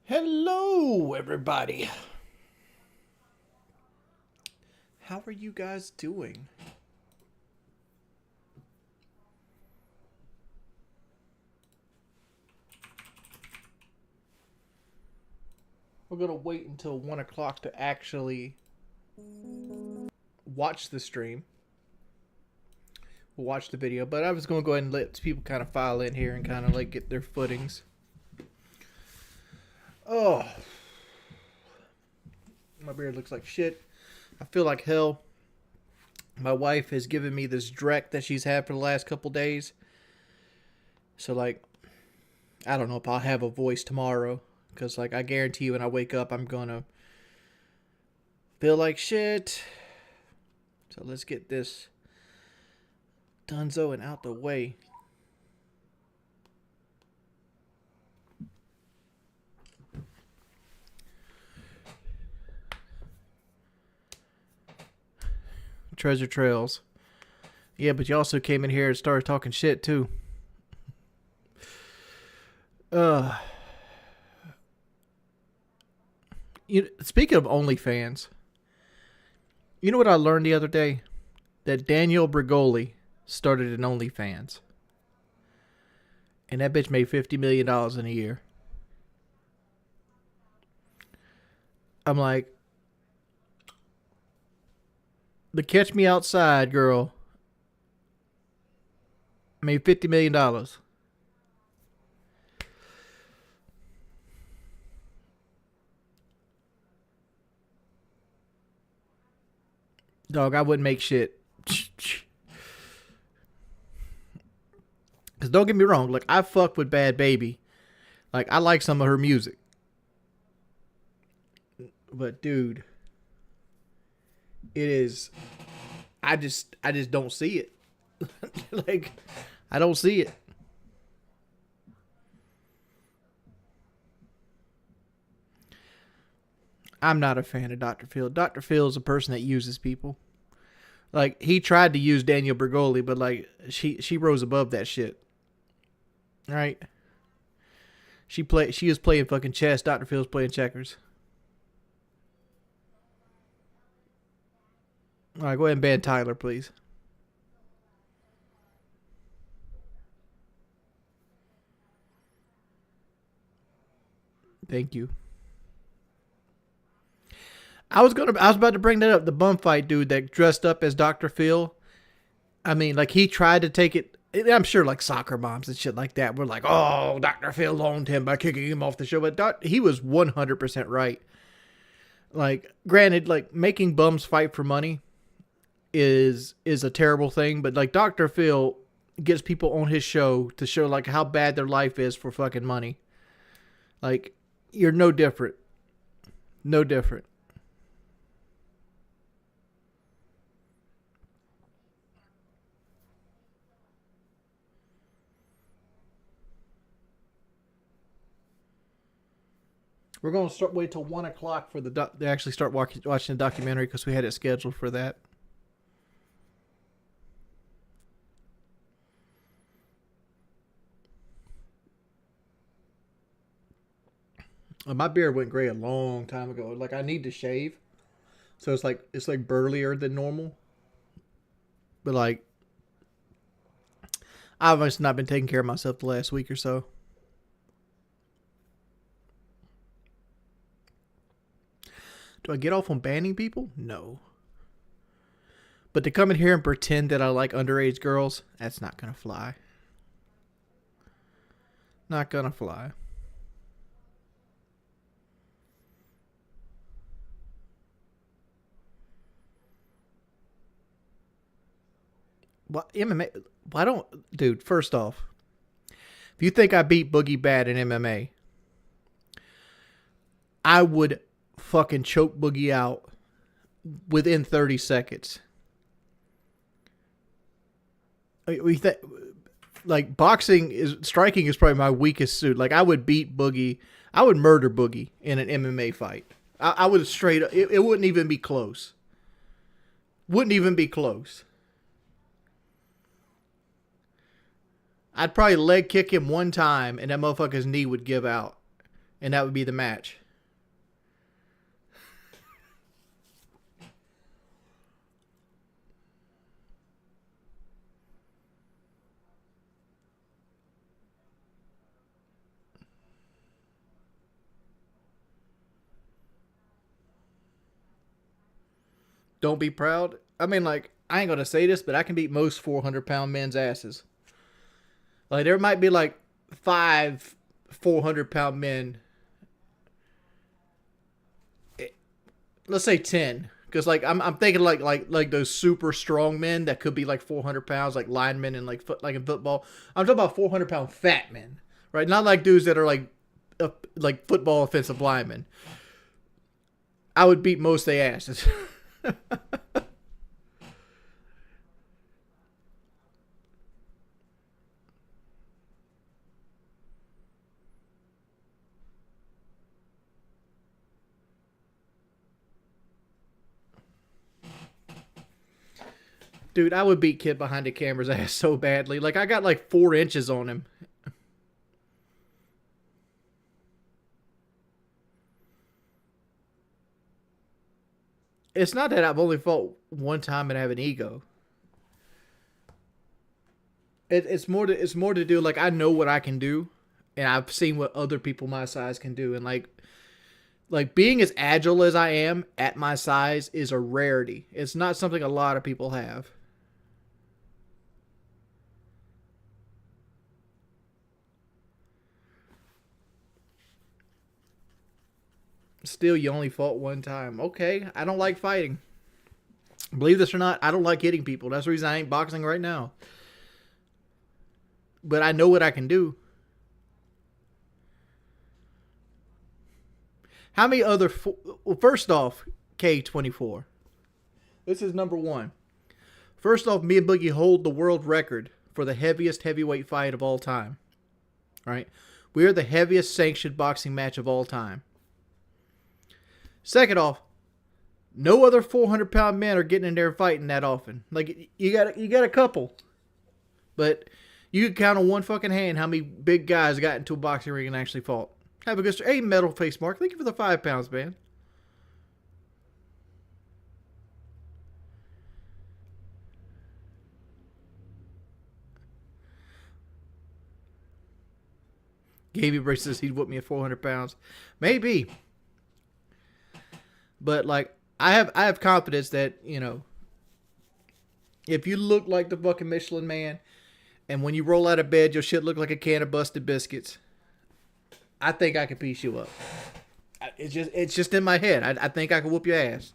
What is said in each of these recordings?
Hello, everybody. How are you guys doing? We're going to wait until 1 o'clock to actually watch the stream. We'll watch the video, but I was going to go ahead and let people kind of file in here and kind of like get their footings. Oh, my beard looks like shit. I feel like hell. My wife has given me this dreck that she's had for the last couple days. So, like, I don't know if I'll have a voice tomorrow. Because, like, I guarantee you when I wake up, I'm going to feel like shit. So, let's get this donezo and out the way. Treasure trails. Yeah, but you also came in here and started talking shit, too. Speaking of OnlyFans, you know what I learned the other day? That Daniel Brigoli started an OnlyFans. And that bitch made $50 million in a year. I'm like, the Catch Me Outside girl made $50 million. Dog, I wouldn't make shit. Because don't get me wrong, like, I fuck with Bad Baby. Like, I like some of her music. But, dude, it is... I just don't see it. Like, I don't see it. I'm not a fan of Dr. Phil. Dr. Phil is a person that uses people. Like, he tried to use Daniel Bergoli, but, like, she rose above that shit. Right? She was playing fucking chess. Dr. Phil's playing checkers. All right, go ahead and ban Tyler, please. Thank you. I was about to bring that up. The bum fight dude that dressed up as Dr. Phil. I mean, like, he tried to take it. I'm sure, like, soccer moms and shit like that were like, "Oh, Dr. Phil owned him by kicking him off the show." But he was 100% right. Like, granted, like, making bums fight for money is a terrible thing, but, like, Dr. Phil gets people on his show to show, like, how bad their life is for fucking money. Like, you're no different. No different. We're going to wait till 1 o'clock for they actually start watching the documentary because we had it scheduled for that. My beard went gray a long time ago. Like, I need to shave, so it's like burlier than normal. But, like, I've just not been taking care of myself the last week or so. Do I get off on banning people? No. But to come in here and pretend that I like underage girls, that's not gonna fly. Not gonna fly. What MMA? Why don't, dude? First off, if you think I beat Boogie bad in MMA, I would fucking choke Boogie out within 30 seconds. Like, striking is probably my weakest suit. Like, I would beat Boogie. I would murder Boogie in an MMA fight. I would straight up. It wouldn't even be close. Wouldn't even be close. I'd probably leg kick him one time and that motherfucker's knee would give out. and that would be the match. Don't be proud. I mean, like, I ain't gonna say this, but I can beat most 400-pound men's asses. Like, there might be like 5 400-pound men. Let's say 10, because like I'm thinking like those super strong men that could be like 400 pounds, like linemen and like in football. I'm talking about 400-pound fat men, right? Not like dudes that are like football offensive linemen. I would beat most of their asses. Dude, I would beat kid behind the camera's ass so badly. Like I got like 4 inches on him. It's not that I've only fought one time and I have an ego. It's more to do like I know what I can do, and I've seen what other people my size can do, and like being as agile as I am at my size is a rarity. It's not something a lot of people have. Still, you only fought one time. Okay, I don't like fighting. Believe this or not, I don't like hitting people. That's the reason I ain't boxing right now. But I know what I can do. How many other? Well, first off, K24. This is number one. First off, me and Boogie hold the world record for the heaviest heavyweight fight of all time. All right, we are the heaviest sanctioned boxing match of all time. Second off, no other 400-pound men are getting in there fighting that often. Like you got a couple, but you can count on one fucking hand how many big guys got into a boxing ring and actually fought. Have a good story. Hey, Metal Face Mark, thank you for the 5 pounds, man. Gamey Brace says he'd whoop me at 400 pounds. Maybe. But like I have confidence that, you know, if you look like the fucking Michelin Man and when you roll out of bed your shit look like a can of busted biscuits, I think I can piece you up. It's just in my head. I think I can whoop your ass.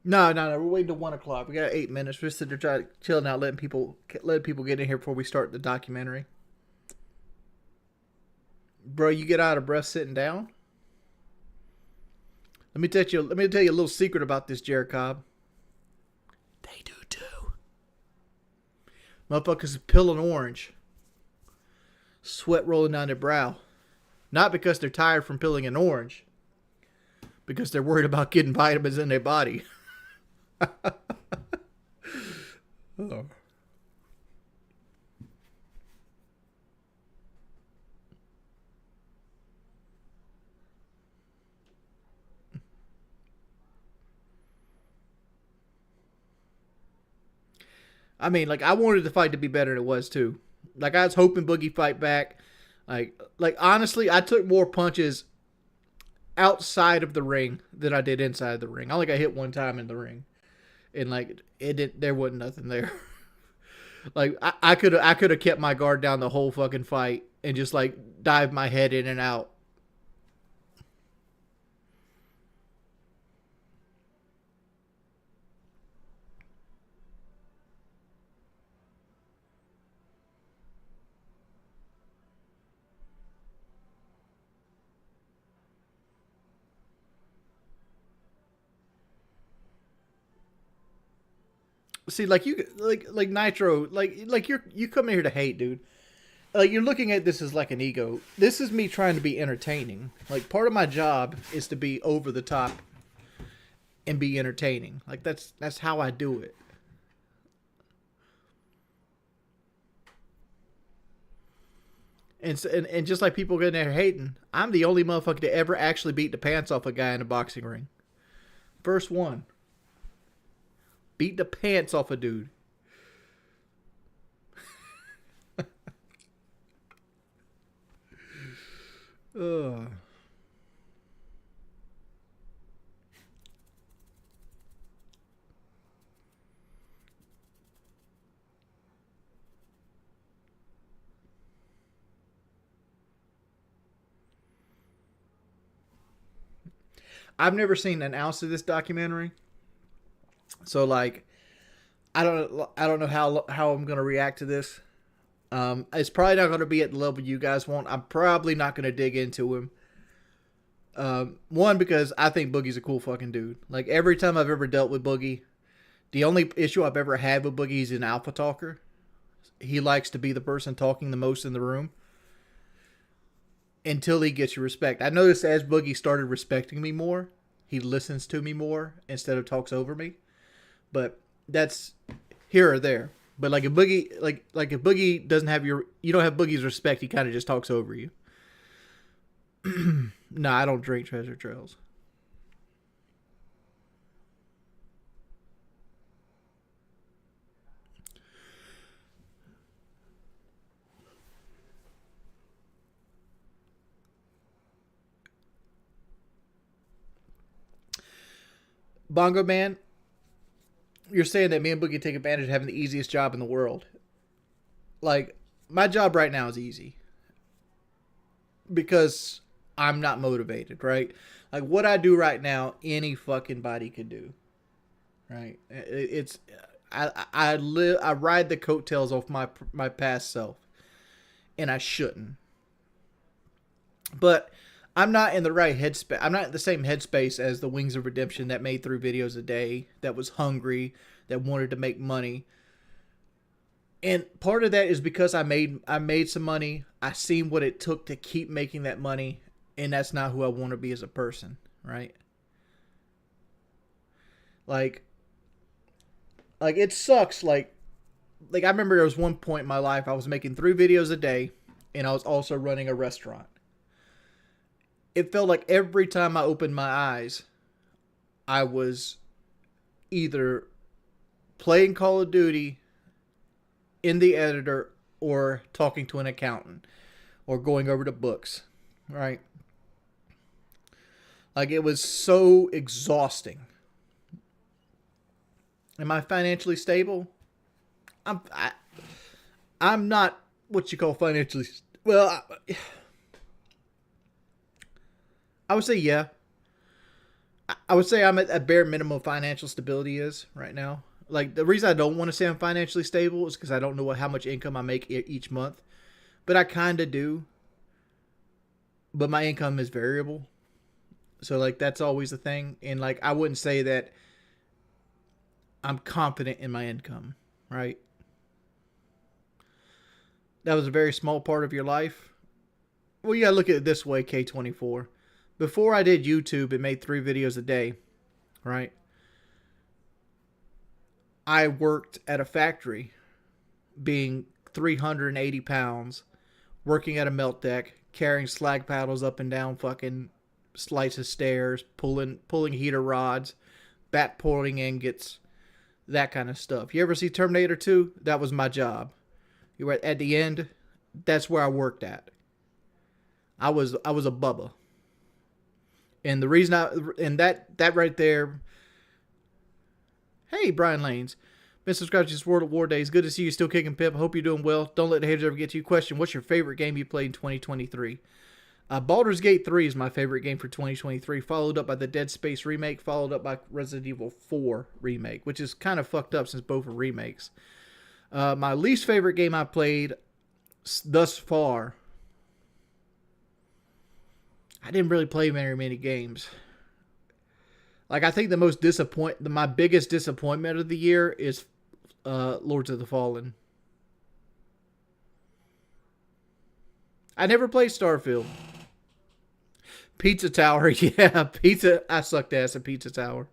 No. We're waiting till 1 o'clock. We got 8 minutes. We're sitting there trying to chill out, letting people get in here before we start the documentary. Bro, you get out of breath sitting down. Let me tell you a little secret about this Jared Cobb. They do too. Motherfuckers are pilling orange. Sweat rolling down their brow. Not because they're tired from peeling an orange. Because they're worried about getting vitamins in their body. Oh. I mean, like I wanted the fight to be better than it was too. Like I was hoping Boogie fight back. Like honestly, I took more punches outside of the ring than I did inside the ring. I only got hit one time in the ring, and like it did, there wasn't nothing there. Like I could have kept my guard down the whole fucking fight and just like dive my head in and out. See, like you, like Nitro, you come in here to hate, dude. Like you're looking at this as like an ego. This is me trying to be entertaining. Like part of my job is to be over the top and be entertaining. Like that's how I do it. And just like people getting there hating, I'm the only motherfucker to ever actually beat the pants off a guy in a boxing ring. First one. Beat the pants off a dude. Ugh. I've never seen an ounce of this documentary, so like, I don't know how I'm gonna react to this. It's probably not gonna be at the level you guys want. I'm probably not gonna dig into him. One, because I think Boogie's a cool fucking dude. Like every time I've ever dealt with Boogie, the only issue I've ever had with Boogie is an alpha talker. He likes to be the person talking the most in the room until he gets your respect. I noticed as Boogie started respecting me more, he listens to me more instead of talks over me. But that's here or there. But like a Boogie, like if Boogie doesn't have you don't have Boogie's respect, he kind of just talks over you. No, I don't drink Treasure Trails. Bongo Man, you're saying that me and Boogie take advantage of having the easiest job in the world. Like, my job right now is easy because I'm not motivated, right? Like, what I do right now, any fucking body could do, right? It's I ride the coattails off my past self, and I shouldn't. But I'm not in the right headspace. I'm not in the same headspace as the Wings of Redemption that made 3 videos a day, that was hungry, that wanted to make money. And part of that is because I made some money. I seen what it took to keep making that money, and that's not who I want to be as a person, right? Like it sucks. Like I remember there was one point in my life I was making 3 videos a day, and I was also running a restaurant. It felt like every time I opened my eyes, I was either playing Call of Duty in the editor or talking to an accountant or going over the books, right? Like it was so exhausting. Am I financially stable? I'm not what you call financially well. I would say yeah. I would say I'm at a bare minimum financial stability is right now. Like the reason I don't want to say I'm financially stable is because I don't know how much income I make each month, but I kind of do. But my income is variable, so like that's always the thing. And like I wouldn't say that I'm confident in my income, right? That was a very small part of your life. Well, you gotta look at it this way, K24. Before I did YouTube and made 3 videos a day, right? I worked at a factory being 380 pounds, working at a melt deck, carrying slag paddles up and down fucking flights of stairs, pulling heater rods, bat pulling ingots, that kind of stuff. You ever see Terminator 2? That was my job. You were at the end, that's where I worked at. I was a Bubba. And the reason that right there. Hey, Brian Lanes. Been subscribed to this World of War Days. Good to see you still kicking Pip. Hope you're doing well. Don't let the haters ever get to you. Question: what's your favorite game you played in 2023? Baldur's Gate 3 is my favorite game for 2023, followed up by the Dead Space remake, followed up by Resident Evil 4 remake, which is kind of fucked up since both are remakes. My least favorite game I played thus far. I didn't really play very many games. Like I think my biggest disappointment of the year is Lords of the Fallen. I never played Starfield. Pizza Tower, yeah, pizza. I sucked ass at Pizza Tower.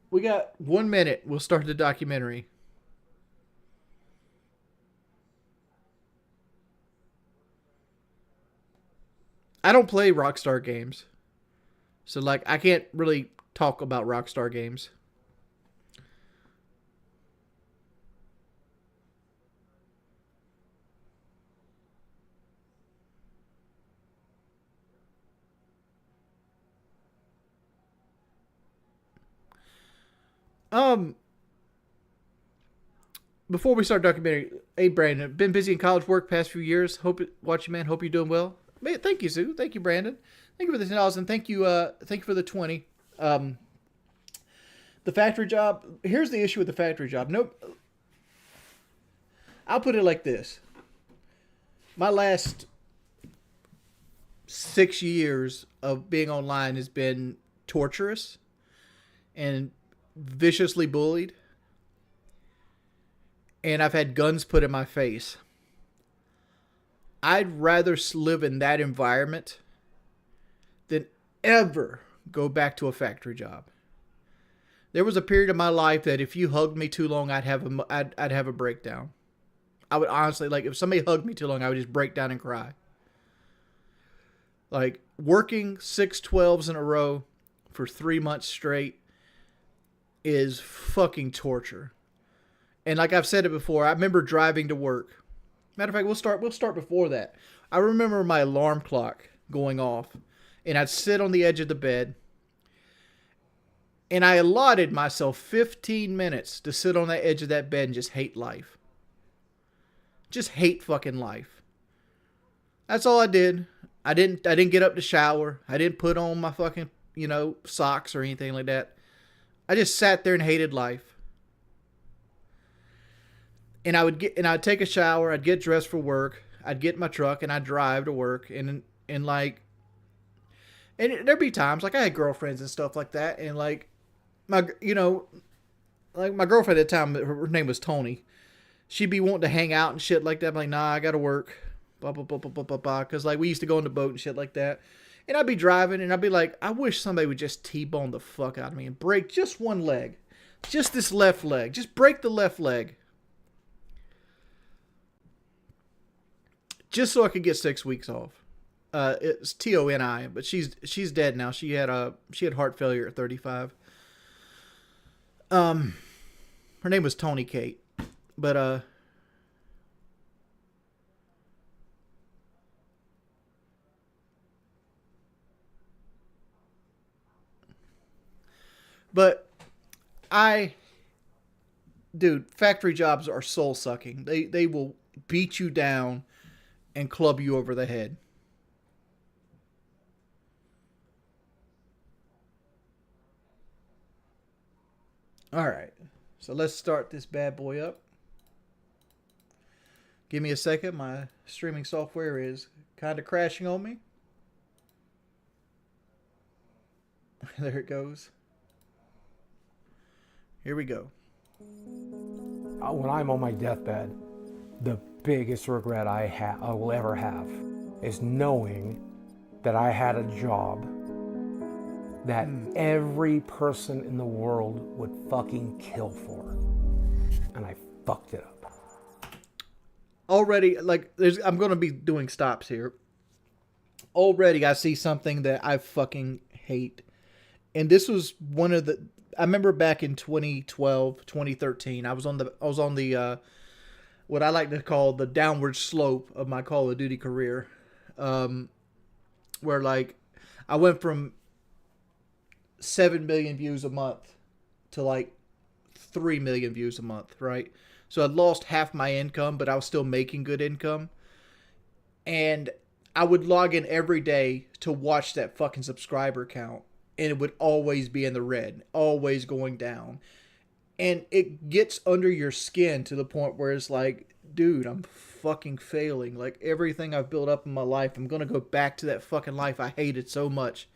We got 1 minute. We'll start the documentary. I don't play Rockstar games. So, like, I can't really talk about Rockstar games. Um, Before we start documentary, hey Brandon, been busy in college work past few years. Hope watch you, man. Hope you're doing well. Man, thank you, Sue. Thank you, Brandon. Thank you for the $10 and thank you for the 20. The factory job. Here's the issue with the factory job. Nope. I'll put it like this. My last 6 years of being online has been torturous and viciously bullied. And I've had guns put in my face. I'd rather live in that environment than ever go back to a factory job. There was a period of my life that if you hugged me too long, I'd have a breakdown. I would honestly, like, if somebody hugged me too long, I would just break down and cry. Like, working 6/12s in a row for 3 months straight is fucking torture. And like I've said it before, I remember driving to work. Matter of fact, we'll start before that. I remember my alarm clock going off, and I'd sit on the edge of the bed, and I allotted myself 15 minutes to sit on the edge of that bed and just hate life. Just hate fucking life. That's all I did. I didn't get up to shower. I didn't put on my fucking, socks or anything like that. I just sat there and hated life. And I'd take a shower, I'd get dressed for work, I'd get in my truck and I'd drive to work and there'd be times like I had girlfriends and stuff like that, and like my girlfriend at the time, her name was Tony. She'd be wanting to hang out and shit like that. I'm like, nah, I gotta work. Blah blah blah blah blah blah blah. Cause like we used to go on the boat and shit like that. And I'd be driving and I'd be like, I wish somebody would just T-bone the fuck out of me and break just one leg. Just this left leg. Just break the left leg. Just so I could get 6 weeks off. It's Toni, but she's dead now. She had heart failure at 35. Her name was Toni Kate, but dude, factory jobs are soul sucking. They will beat you down and club you over the head. Alright, so let's start this bad boy up. Give me a second, my streaming software is kind of crashing on me. There it goes. Here we go. When I'm on my deathbed, the biggest regret I will ever have is knowing that I had a job that every person in the world would fucking kill for, and I fucked it up. Already, like, I'm going to be doing stops here. Already, I see something that I fucking hate, and this was one of the. I remember back in 2012, 2013, I was on the what I like to call the downward slope of my Call of Duty career, where like I went from 7 million views a month to like 3 million views a month, right? So I'd lost half my income, but I was still making good income. And I would log in every day to watch that fucking subscriber count, and it would always be in the red, always going down. And it gets under your skin to the point where it's like, dude, I'm fucking failing. Like, everything I've built up in my life, I'm going to go back to that fucking life I hated so much.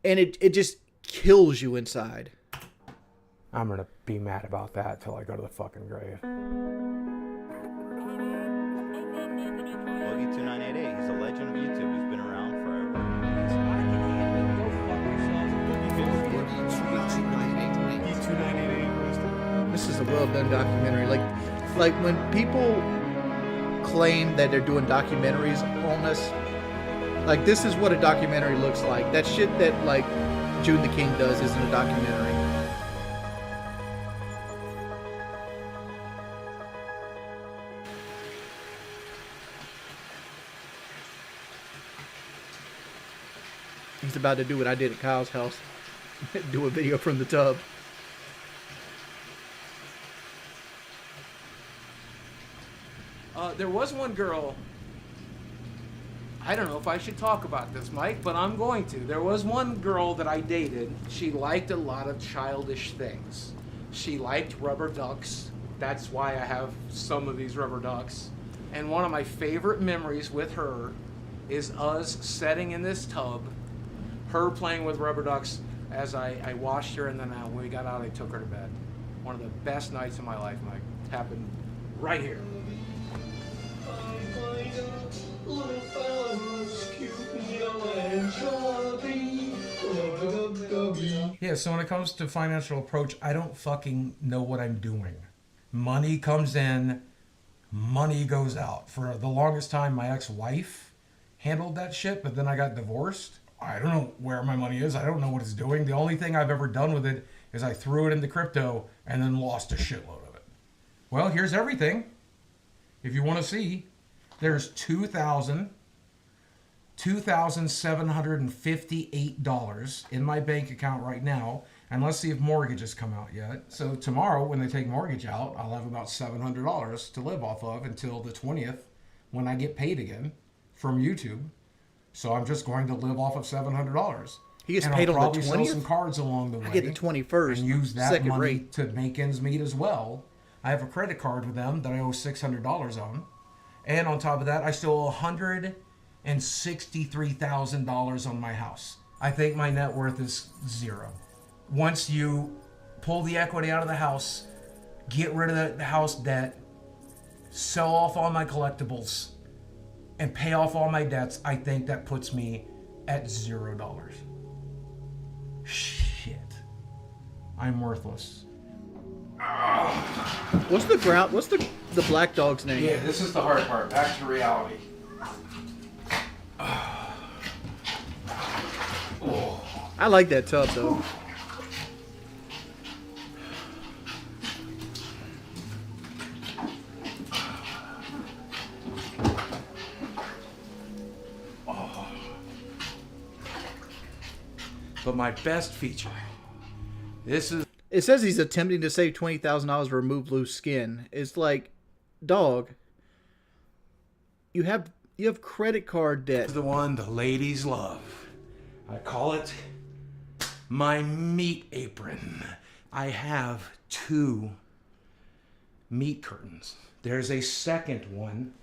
And it just kills you inside. I'm gonna be mad about that till I go to the fucking grave. Boogie 2988, he's a legend of YouTube. He's been around forever. This is a well done documentary. Like when people claim that they're doing documentaries on us, like this is what a documentary looks like. That shit that like June the King does isn't a documentary. He's about to do what I did at Kyle's house. Do a video from the tub. There was one girl, I don't know if I should talk about this, Mike, but I'm going to. There was one girl that I dated. She liked a lot of childish things. She liked rubber ducks. That's why I have some of these rubber ducks. And one of my favorite memories with her is us sitting in this tub, her playing with rubber ducks as I washed her, and then when we got out, I took her to bed. One of the best nights of my life, Mike. It happened right here. Yeah, so when it comes to financial approach, I don't fucking know what I'm doing. Money comes in, money goes out. For the longest time, my ex-wife handled that shit, but then I got divorced. I don't know where my money is. I don't know what it's doing. The only thing I've ever done with it is I threw it into crypto and then lost a shitload of it. Well, here's everything. If you want to see, there's $2,758 in my bank account right now. And let's see if mortgages come out yet. So tomorrow, when they take mortgage out, I'll have about $700 to live off of until the 20th when I get paid again from YouTube. So I'm just going to live off of $700. He gets and paid I'll on the probably sell 20th? some cards along the way. I get the 21st. And use that second money rate. to make ends meet as well. I have a credit card with them that I owe $600 on. And on top of that, I still owe $163,000 on my house. I think my net worth is zero. Once you pull the equity out of the house, get rid of the house debt, sell off all my collectibles, and pay off all my debts, I think that puts me at $0. Shit. I'm worthless. What's the black dog's name? Yeah, this is the hard part. Back to reality. I like that tub though. But my best feature, this is... It says he's attempting to save $20,000 to remove loose skin. It's like, dog, you have credit card debt. the one the ladies love. I call it my meat apron. I have 2 meat curtains. There's a second one.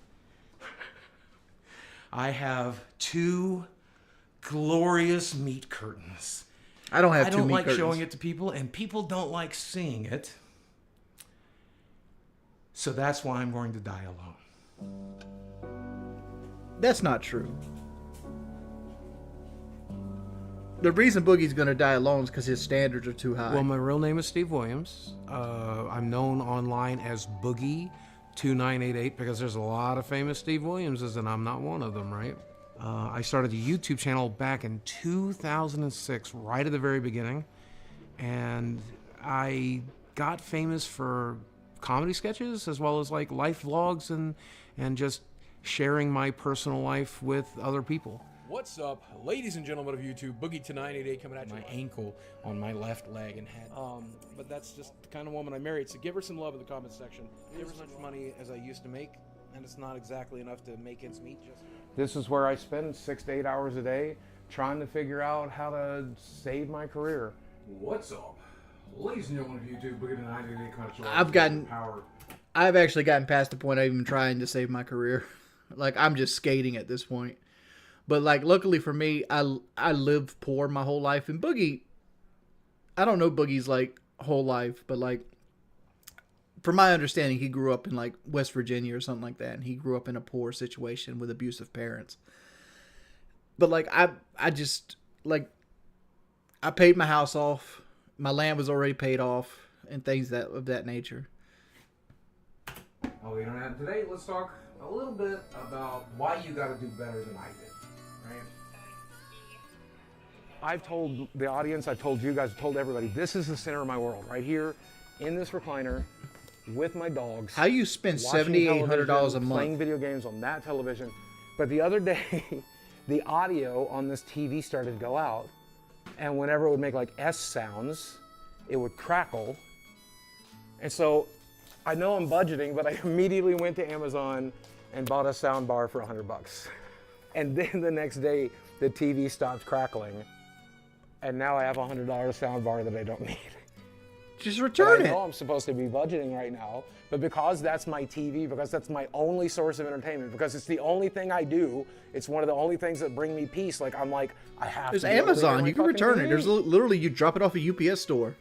I have 2 glorious meat curtains. I don't have I two don't meat like curtains. showing it to people, and people don't like seeing it. So that's why I'm going to die alone. That's not true. The reason Boogie's gonna die alone is because his standards are too high. Well, my real name is Steve Williams. I'm known online as Boogie 2988 because there's a lot of famous Steve Williamses, and I'm not one of them, right? I started a YouTube channel back in 2006, right at the very beginning, and I got famous for comedy sketches as well as like life vlogs and just sharing my personal life with other people. What's up, ladies and gentlemen of YouTube? Boogie to 988 coming at you. My ankle on my left leg and head. But that's just the kind of woman I married, so give her some love in the comments section. Give as much money as I used to make, and it's not exactly enough to make ends meet. This is where I spend 6 to 8 hours a day trying to figure out how to save my career. What's up? Ladies and gentlemen of YouTube, Boogie to 988 coming at you. I've actually gotten past the point of even trying to save my career. Like, I'm just skating at this point. But, like, luckily for me, I lived poor my whole life. And Boogie, I don't know Boogie's, like, whole life, but like, from my understanding, he grew up in like West Virginia or something like that, and he grew up in a poor situation with abusive parents. But like, I just like, I paid my house off, my land was already paid off, and things that of that nature. Oh, the internet. Today, let's talk a little bit about why you got to do better than I did, right? I've told the audience, I've told you guys, I've told everybody, this is the center of my world, right here in this recliner with my dogs. How you spend $7,800 a month playing video games on that television? But the other day, the audio on this TV started to go out, and whenever it would make like S sounds, it would crackle. And so I know I'm budgeting, but I immediately went to Amazon and bought a sound bar for $100. And then the next day, the TV stopped crackling. And now I have a $100 sound bar that I don't need. Just return I it. know I'm supposed to be budgeting right now, but because that's my TV, because that's my only source of entertainment, because it's the only thing I do, it's one of the only things that bring me peace. Like, I'm like, I have There's to. There's Amazon. You can return it. TV. There's literally, you drop it off a UPS store.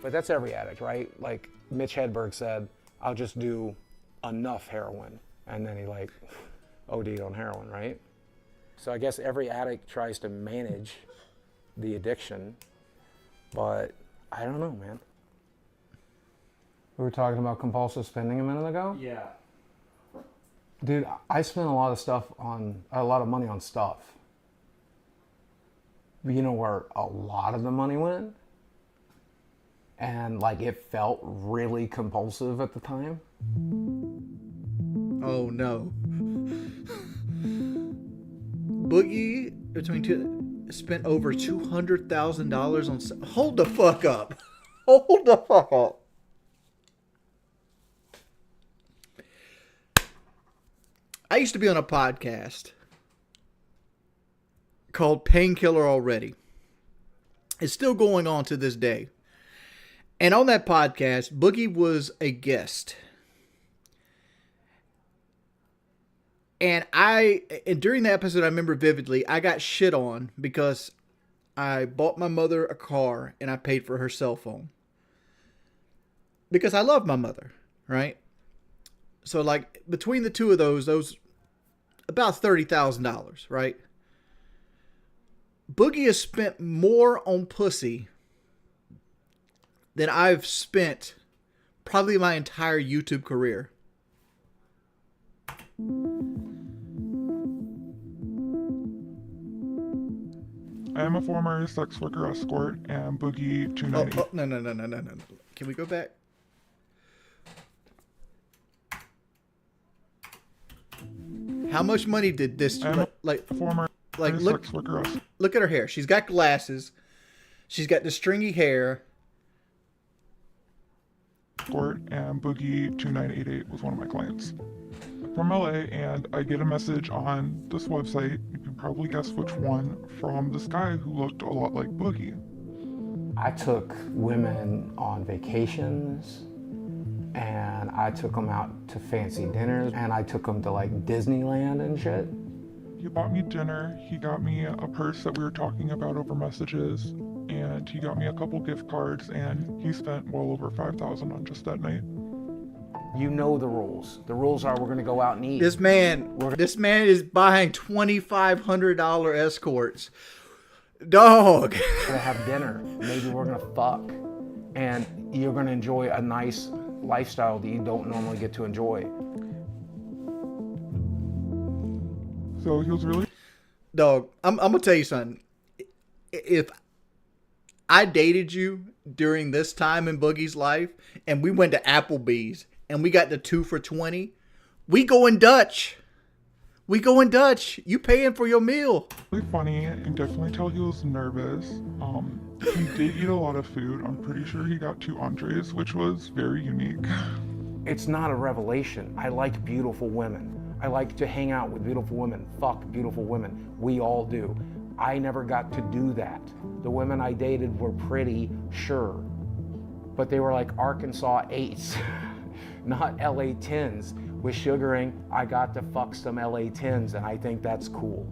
But that's every addict, right? Like Mitch Hedberg said, I'll just do enough heroin. And then he like OD'd on heroin, right? So I guess every addict tries to manage the addiction, but I don't know, man. We were talking about compulsive spending a minute ago. Yeah. Dude, I spent a lot of money on stuff. But you know where a lot of the money went? And like it felt really compulsive at the time. Oh no. Boogie spent over $200,000 on. Hold the fuck up. Hold the fuck up. I used to be on a podcast called Painkiller Already. It's still going on to this day. And on that podcast, Boogie was a guest. And during the episode, I remember vividly, I got shit on because I bought my mother a car and I paid for her cell phone. Because I love my mother, right? So like between the two of those about $30,000, right? Boogie has spent more on pussy than I've spent probably my entire YouTube career. I am a former sex worker escort and Boogie 290. No. Can we go back? How much money did this like Former look sex worker escort look at her hair. She's got glasses. She's got the stringy hair. and Boogie 2988 was one of my clients. From LA, and I get a message on this website, you can probably guess which one, from this guy who looked a lot like Boogie. I took women on vacations, and I took them out to fancy dinners, and I took them to like Disneyland and shit. He bought me dinner, he got me a purse that we were talking about over messages, and he got me a couple gift cards, and he spent well over $5,000 on just that night. You know the rules. The rules are we're gonna go out and eat. This man is buying $2,500 escorts. Dog. We're gonna have dinner. Maybe we're gonna fuck. And you're gonna enjoy a nice lifestyle that you don't normally get to enjoy. So he was really... Dog, I'm gonna tell you something. If I dated you during this time in Boogie's life and we went to Applebee's and we got the 2 for $20, we going Dutch. We going Dutch. You paying for your meal. really funny. I can definitely tell he was nervous. He did eat a lot of food. I'm pretty sure he got 2 entrees, which was very unique. It's not a revelation. I like beautiful women. I like to hang out with beautiful women, fuck beautiful women. We all do. I never got to do that. The women I dated were pretty, sure, but they were like Arkansas 8s, not LA 10s. With sugaring, I got to fuck some LA 10s, and I think that's cool.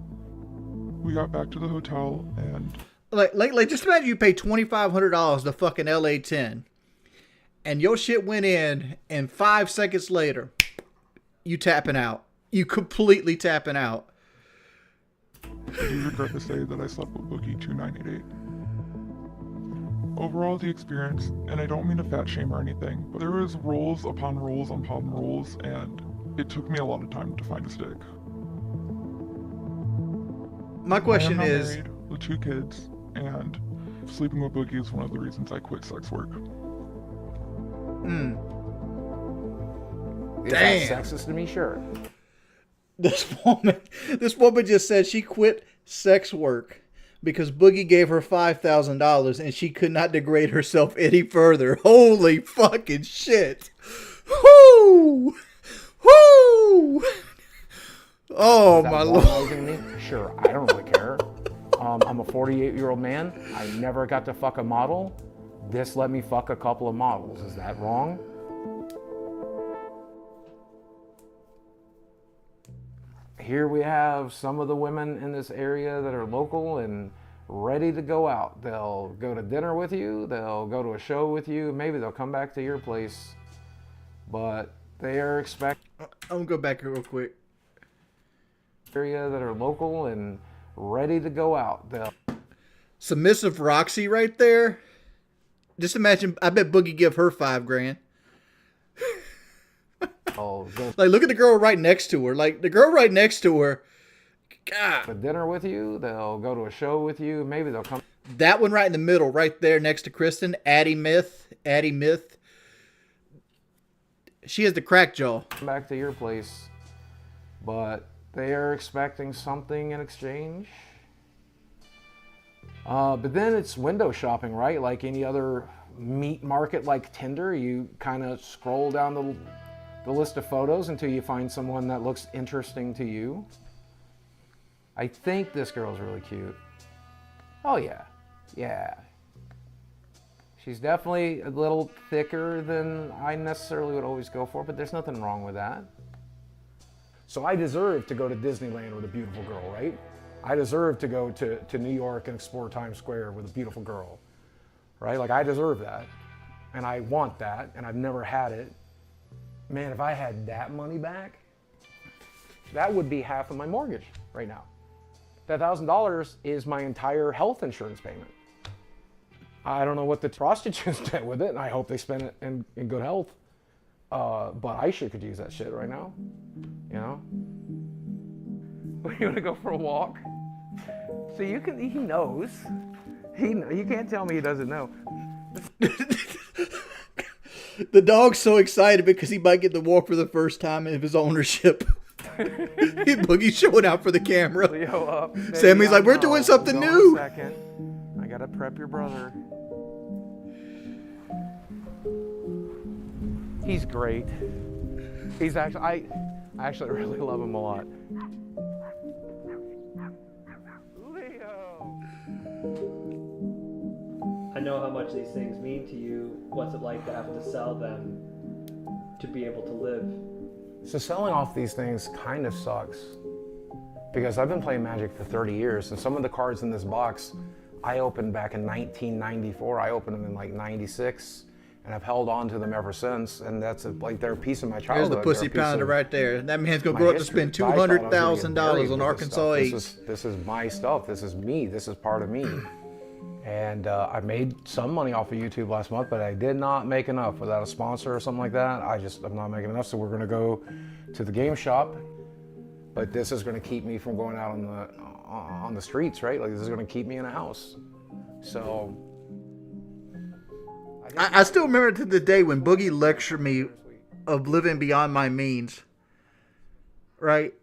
We got back to the hotel, and Like, just imagine you pay $2,500 to fucking LA-10, and your shit went in, and 5 seconds later, you tapping out. You completely tapping out. I do regret to say that I slept with Boogie 2988. Overall, the experience, and I don't mean to fat shame or anything, but there was rules upon rules upon rules, and it took me a lot of time to find a stick. My question I am now is, married with 2 kids, and sleeping with Boogie is one of the reasons I quit sex work. Is Damn. that sexist to me? Sure. this woman just said she quit sex work because Boogie gave her $5,000 and she could not degrade herself any further. Holy fucking shit. Whoo! Whoo! Oh, Is that my wrong, Lord. noising me? Sure, I don't really care. I'm a 48-year-old man. I never got to fuck a model. This let me fuck a couple of models. Is that wrong? Here we have some of the women in this area that are local and ready to go out. They'll go to dinner with you. They'll go to a show with you. Maybe they'll come back to your place. But they are expecting I'm going to go back here real quick. area that are local and ready to go out. They'll Submissive Roxy right there. Just imagine, I bet Boogie give her $5,000. go Like, look at the girl right next to her. Like, the girl right next to her. God. to dinner with you. They'll go to a show with you. Maybe they'll come That one right in the middle, right there next to Kristen. Addie Myth. She has the crack jaw. back to your place. But they are expecting something in exchange. But then it's window shopping, right? Like any other meat market like Tinder, you kind of scroll down the list of photos until you find someone that looks interesting to you. I think this girl's really cute. Oh yeah, yeah. She's definitely a little thicker than I necessarily would always go for, but there's nothing wrong with that. So I deserve to go to Disneyland with a beautiful girl, right? I deserve to go to New York and explore Times Square with a beautiful girl, right? Like I deserve that, and I want that, and I've never had it. Man, if I had that money back, that would be half of my mortgage right now. That $1,000 is my entire health insurance payment. I don't know what the prostitutes did with it, and I hope they spend it in good health. But I sure could use that shit right now, you know? You want to go for a walk? So he knows. You can't tell me he doesn't know. The dog's so excited because he might get to walk for the first time of his ownership. Boogie's showing out for the camera. Leo up. Sammy's like, we're doing something new. Second. I gotta prep your brother. He's great. He's actually, I actually really love him a lot. Leo. I know how much these things mean to you. What's it like to have to sell them to be able to live? So selling off these things kind of sucks because I've been playing Magic for 30 years, and some of the cards in this box I opened back in 1994. I opened them in like 96, and I've held on to them ever since, and that's like they're a piece of my childhood. There's the pussy They're a piece pounder of right there. That man's gonna my grow up to history. spend I thought I was gonna get $200,000 buried on with Arkansas this 8. stuff. This is my stuff. This is me. This is part of me. And I made some money off of YouTube last month, but I did not make enough without a sponsor or something like that. I'm not making enough, so we're gonna go to the game shop. But this is gonna keep me from going out on the streets, right? Like this is gonna keep me in a house. So I still remember to the day when Boogie lectured me of living beyond my means. Right?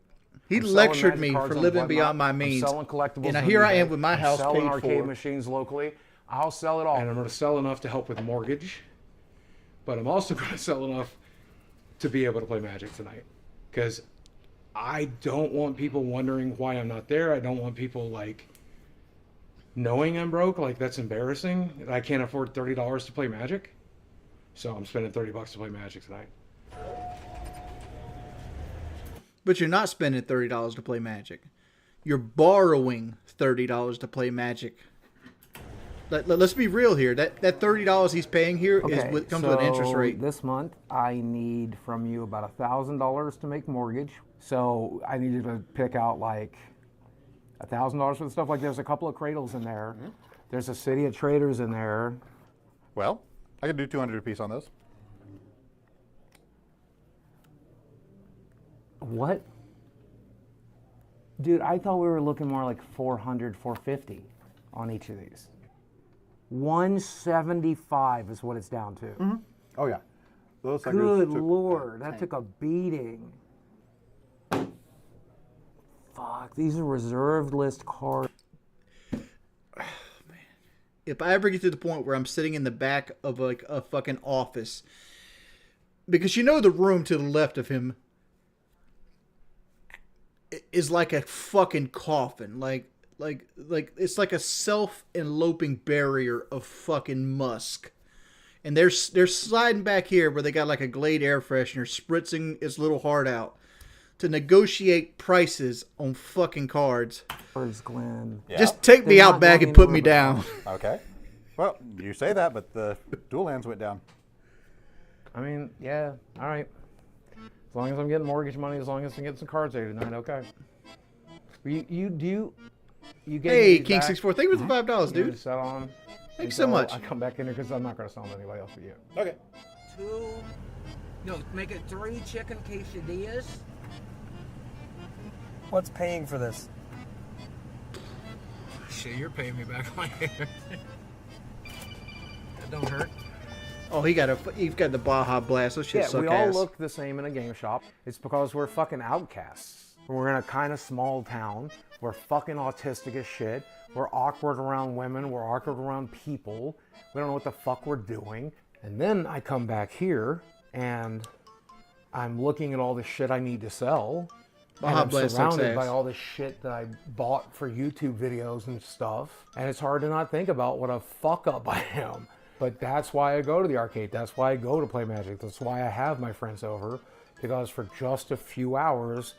He I'm selling lectured Magic me cards for on living Whatnot. beyond my I'm means. selling collectibles. And now on here I eBay. am with my I'm house selling paid arcade for. machines locally. I'll sell it all. And I'm going to sell enough to help with the mortgage, but I'm also going to sell enough to be able to play Magic tonight, because I don't want people wondering why I'm not there. I don't want people like knowing I'm broke. Like that's embarrassing. I can't afford $30 to play Magic, so I'm spending $30 to play Magic tonight. But you're not spending $30 to play Magic. You're borrowing $30 to play Magic Let's be real here. That $30 he's paying here comes with an interest rate. This month, I need from you about $1,000 to make mortgage. So I need you to pick out like $1,000 for the stuff. Like there's a couple of cradles in there. There's a City of Traders in there. Well, I could do 200 a piece on those. What? Dude, I thought we were looking more like 400, 450 on each of these. 175 is what it's down to. Oh yeah. Those suckers Good took- Lord, that took a beating. Fuck, these are reserved list cards. If I ever get to the point where I'm sitting in the back of like a fucking office, because you know the room to the left of him is like a fucking coffin, like it's like a self-enveloping barrier of fucking musk, and they're sliding back here where they got like a Glade air freshener spritzing its little heart out to negotiate prices on fucking cards. Where's Glenn? Yeah. Just take me They're out not back going and put into me it, down. Okay. Well, you say that, but the dual lands went down. I mean, yeah, all right. As long as I'm getting mortgage money, as long as I can get some cards there tonight, okay. You gave Hey, me these King back? 64, thank you for the $5, You want me dude. to settle on them? Thank you so much. I come back in here because I'm not going to sell them to anybody else but you. Okay. Make it 3 chicken quesadillas. What's paying for this? Shit, you're paying me back my hair. That don't hurt. Oh, he's got the Baja Blast. Those shit Yeah, suck we ass. all look the same in a game shop. It's because we're fucking outcasts. We're in a kind of small town. We're fucking autistic as shit. We're awkward around women. We're awkward around people. We don't know what the fuck we're doing. And then I come back here and I'm looking at all the shit I need to sell. And Baja I'm Blast sucks surrounded by ass. all the shit that I bought for YouTube videos and stuff. And it's hard to not think about what a fuck up I am. But that's why I go to the arcade. That's why I go to play Magic. That's why I have my friends over. Because for just a few hours,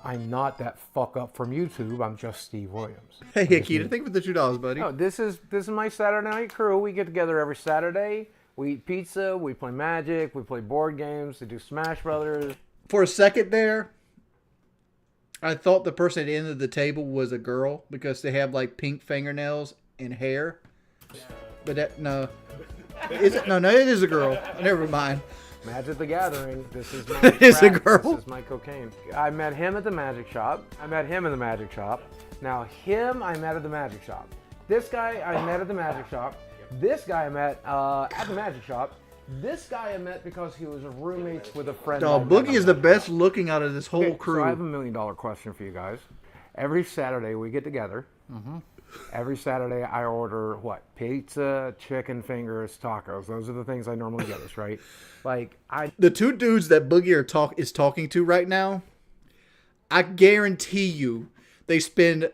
I'm not that fuck up from YouTube. I'm just Steve Williams. Hey, Akita, thank you for the $2, buddy. No, this is my Saturday night crew. We get together every Saturday. We eat pizza. We play Magic. We play board games. We do Smash Brothers. For a second there, I thought the person at the end of the table was a girl because they have like pink fingernails and hair. But that, no. Is it? No, it is a girl. Never mind. Magic the Gathering. This is my It is a crack. girl. This is my cocaine. I met him at the Magic Shop. I met him in the Magic Shop. Now him I met at the Magic Shop. This guy I met at the Magic Shop. This guy I met at the Magic Shop. This guy I met because he was roommates with a friend. I Dog, met Boogie at is the the Magic best looking out of this whole Okay, crew. So I have $1 million question for you guys. Every Saturday we get together. Every Saturday I order what? Pizza, chicken fingers, tacos. Those are the things I normally get us, right? Like The two dudes that Boogie is talking to right now, I guarantee you they spend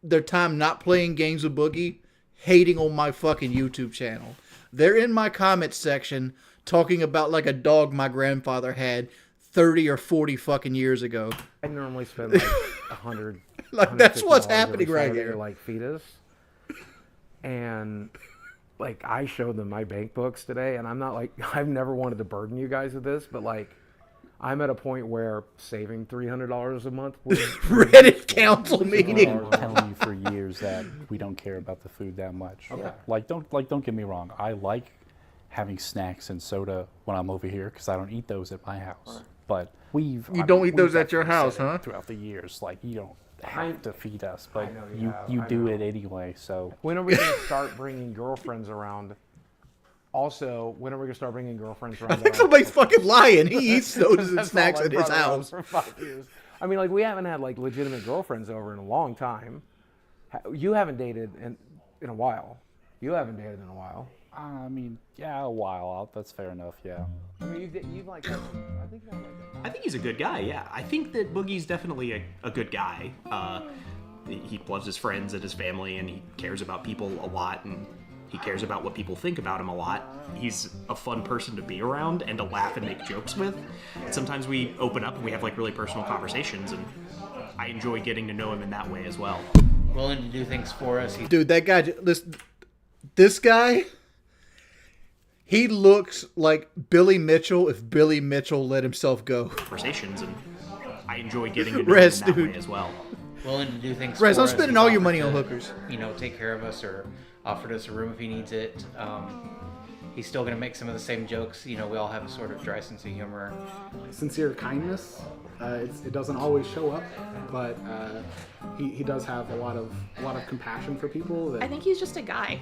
their time not playing games with Boogie, hating on my fucking YouTube channel. They're in my comments section talking about like a dog my grandfather had 30 or 40 fucking years ago. I normally spend like 100. Like, that's what's $150 happening every right Saturday here. to, like feed us. And like I showed them my bank books today, and I'm not like I've never wanted to burden you guys with this, but like I'm at a point where saving $300 a month would Reddit council meeting. I've been telling you for years that we don't care about the food that much. Okay. Don't get me wrong. I like having snacks and soda when I'm over here because I don't eat those at my house. But You don't eat those at your definitely house, said it huh? Throughout the years, like you don't have to feed us, but know you have. I do know. it anyway. So When are we going to start bringing girlfriends around? Also, when are we going to start bringing girlfriends around? I think somebody's fucking lying. He eats sodas and That's snacks all at my his brother house. was for 5 years. I mean, like we haven't had like legitimate girlfriends over in a long time. You haven't dated in a while. You haven't dated in a while. I mean, yeah, a while out. That's fair enough. Yeah. I mean, you've like, I think you've had like. I think he's a good guy, yeah. I think that Boogie's definitely a good guy. He loves his friends and his family, and he cares about people a lot, and he cares about what people think about him a lot. He's a fun person to be around and to laugh and make jokes with. And sometimes we open up and we have like really personal conversations, and I enjoy getting to know him in that way as well. Willing to do things for us. Dude, that guy, listen, This guy, he looks like Billy Mitchell if Billy Mitchell let himself go. Conversations, and I enjoy getting to know him Rest, that dude. way as well. Willing to do things Rez, for I'm us. spending He's all your offered money on to, hookers. You know, take care of us or offered us a room if he needs it. He's still going to make some of the same jokes. You know, we all have a sort of dry sense of humor. Sincere kindness. It doesn't always show up, but he does have a lot of compassion for people. That... I think he's just a guy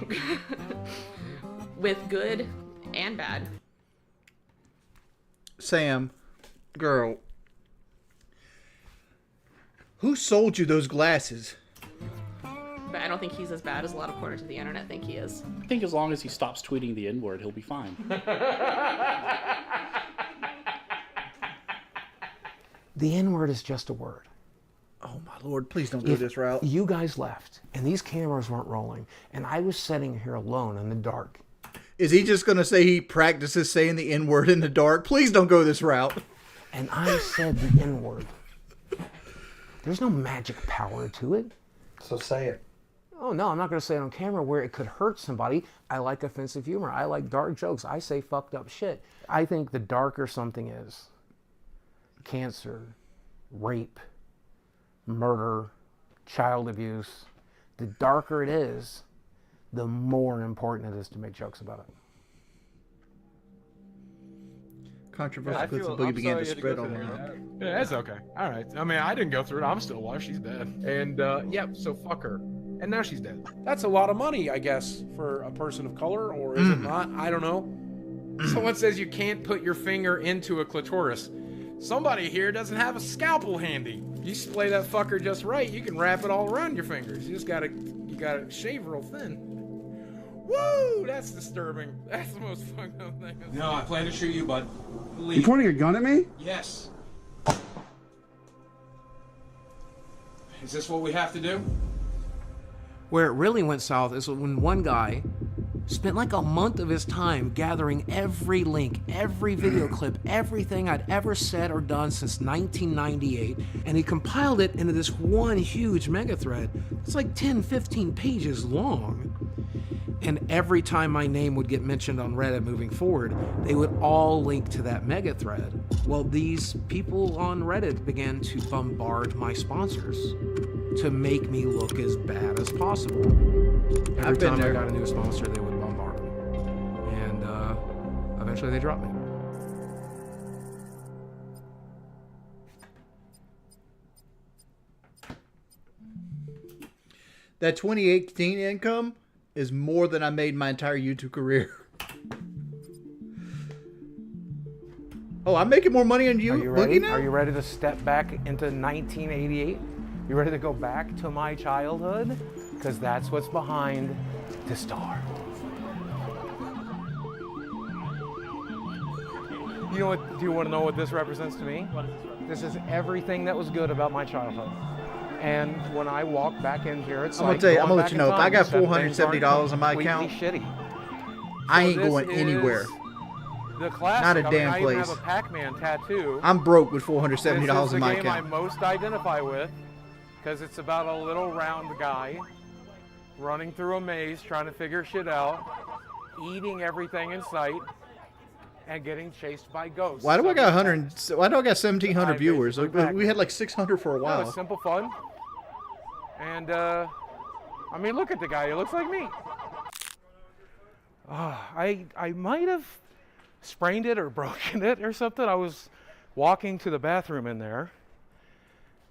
with good and bad. Sam, girl, who sold you those glasses? But I don't think he's as bad as a lot of corners of the internet think he is. I think as long as he stops tweeting the N-word, he'll be fine. The N-word is just a word. Oh my Lord, please don't go this route. You guys left, and these cameras weren't rolling, and I was sitting here alone in the dark. Is he just going to say he practices saying the N-word in the dark? Please don't go this route. And I said the N-word. There's no magic power to it. So say it. Oh, no, I'm not going to say it on camera where it could hurt somebody. I like offensive humor. I like dark jokes. I say fucked up shit. I think the darker something is, cancer, rape, murder, child abuse, the darker it is, the more important it is to make jokes about it. Controversial clips of Boogie began to spread online. Yeah, that's okay. All right. I mean, I didn't go through it. I'm still alive. She's dead. And, so fuck her. And now she's dead. That's a lot of money, I guess, for a person of color, or is it not? I don't know. Someone says you can't put your finger into a clitoris. Somebody here doesn't have a scalpel handy. You splay that fucker just right, you can wrap it all around your fingers. You gotta shave real thin. Woo! That's disturbing. That's the most fucked up thing. No, I plan to shoot you, bud. You pointing a gun at me? Yes. Is this what we have to do? Where it really went south is when one guy spent like a month of his time gathering every link, every video clip, everything I'd ever said or done since 1998, and he compiled it into this one huge mega thread. It's like 10, 15 pages long. And every time my name would get mentioned on Reddit moving forward, they would all link to that mega thread. Well, these people on Reddit began to bombard my sponsors to make me look as bad as possible. Every time I got a new sponsor, they would bombard me. And eventually they dropped me. That 2018 income is more than I made my entire YouTube career. Oh, I'm making more money on you, Boogie now? Are you ready to step back into 1988? You ready to go back to my childhood? Because that's what's behind the star. You know what? Do you want to know what this represents to me? What does this represent? This is everything that was good about my childhood. And when I walk back in here, it's I'm gonna tell you, I'm gonna let you know, if I got $470 on my account, shitty. I ain't going anywhere. The classic. Not a damn I place. even have a Pac-Man tattoo. I'm broke with $470 in my This is the game I account. most identify with, because it's about a little round guy running through a maze, trying to figure shit out, eating everything in sight, and getting chased by ghosts. Why do I got 1,700 viewers? We had like 600 for a No, while. it's simple fun. And I mean, look at the guy. He looks like me. I might have sprained it or broken it or something. I was walking to the bathroom in there,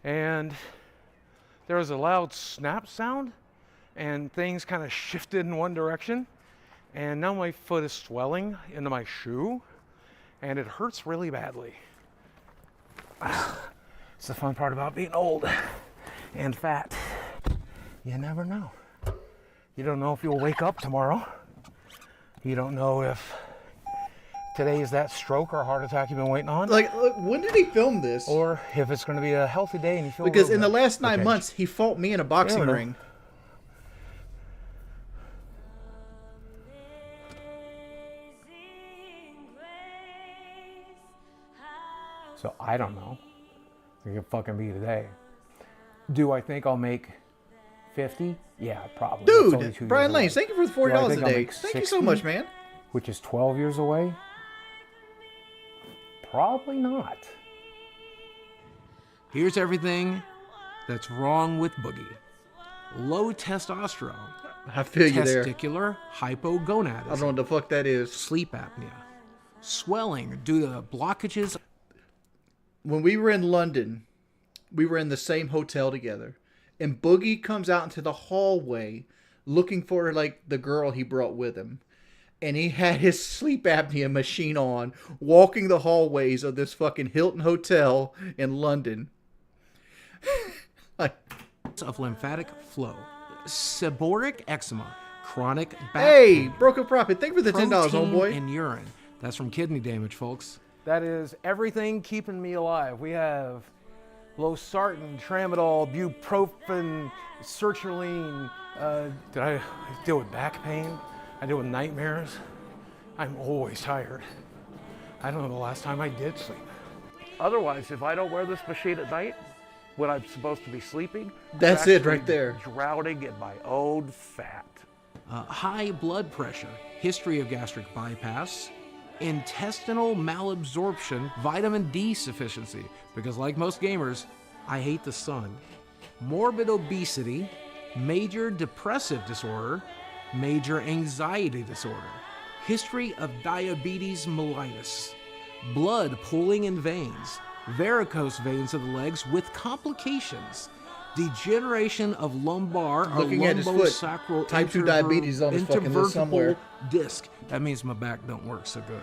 and there was a loud snap sound, and things kind of shifted in one direction, and now my foot is swelling into my shoe, and it hurts really badly. It's the fun part about being old and fat. You never know. You don't know if you'll wake up tomorrow. You don't know if today is that stroke or heart attack you've been waiting on. Like, look, when did he film this? Or if it's going to be a healthy day and you feel Because real in the good. last 9 months, he fought me in a boxing Yeah, I know. ring. So I don't know. It could fucking be today. Do I think I'll make 50? Yeah, probably. That's only 2 Dude, Brian years Lane, away. thank you for the Do I $40 a think I'll day. make Thank you so 60, much, man. Which is 12 years away? Probably not. Here's everything that's wrong with Boogie. Low testosterone. I feel you there. Testicular hypogonadism. I don't know what the fuck that is. Sleep apnea. Swelling due to blockages. When we were in London, we were in the same hotel together. And Boogie comes out into the hallway looking for like the girl he brought with him. And he had his sleep apnea machine on, walking the hallways of this fucking Hilton hotel in London. Of lymphatic flow. Seborrheic eczema. Chronic back Hey, pain. Broken Profit, thank you for the $10, Protein homeboy. in urine. That's from kidney damage, folks. That is everything keeping me alive. We have losartan, tramadol, bupropion, sertraline. Did I deal with back pain? I deal with nightmares. I'm always tired. I don't know the last time I did sleep. Otherwise, if I don't wear this machine at night, when I'm supposed to be sleeping, That's I'm it actually right there. Drowning in my own fat. High blood pressure, history of gastric bypass, intestinal malabsorption, vitamin D sufficiency, because like most gamers, I hate the sun, morbid obesity, major depressive disorder, major anxiety disorder, history of diabetes mellitus, blood pooling in veins, varicose veins of the legs with complications, degeneration of lumbar or Looking at his foot, lumbosacral type 2 diabetes on his fucking list somewhere. disc. That means my back don't work so good.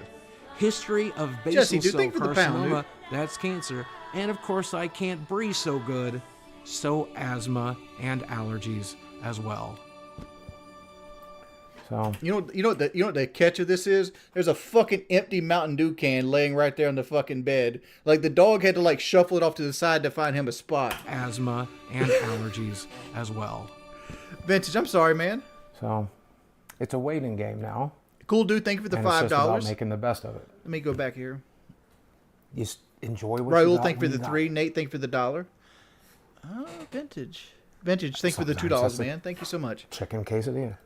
History of basal Jesse, dude, cell thank you for the pound, carcinoma. dude. That's cancer. And of course, I can't breathe so good. So asthma and allergies as well. So You know what the catch of this is? There's a fucking empty Mountain Dew can laying right there on the fucking bed. Like the dog had to like shuffle it off to the side to find him a spot. Asthma and allergies as well. Vintage, I'm sorry, man. So it's a waiting game now. Cool dude, thank you for the and it's just about $5. making the best of it. Let me go back here. Just enjoy what you Raul, got thank you for when the you got 3. it. Nate, thank you for the $1. Oh, Vintage, thank you for the Sometimes $2, that's man. Thank you so much. Chicken quesadilla.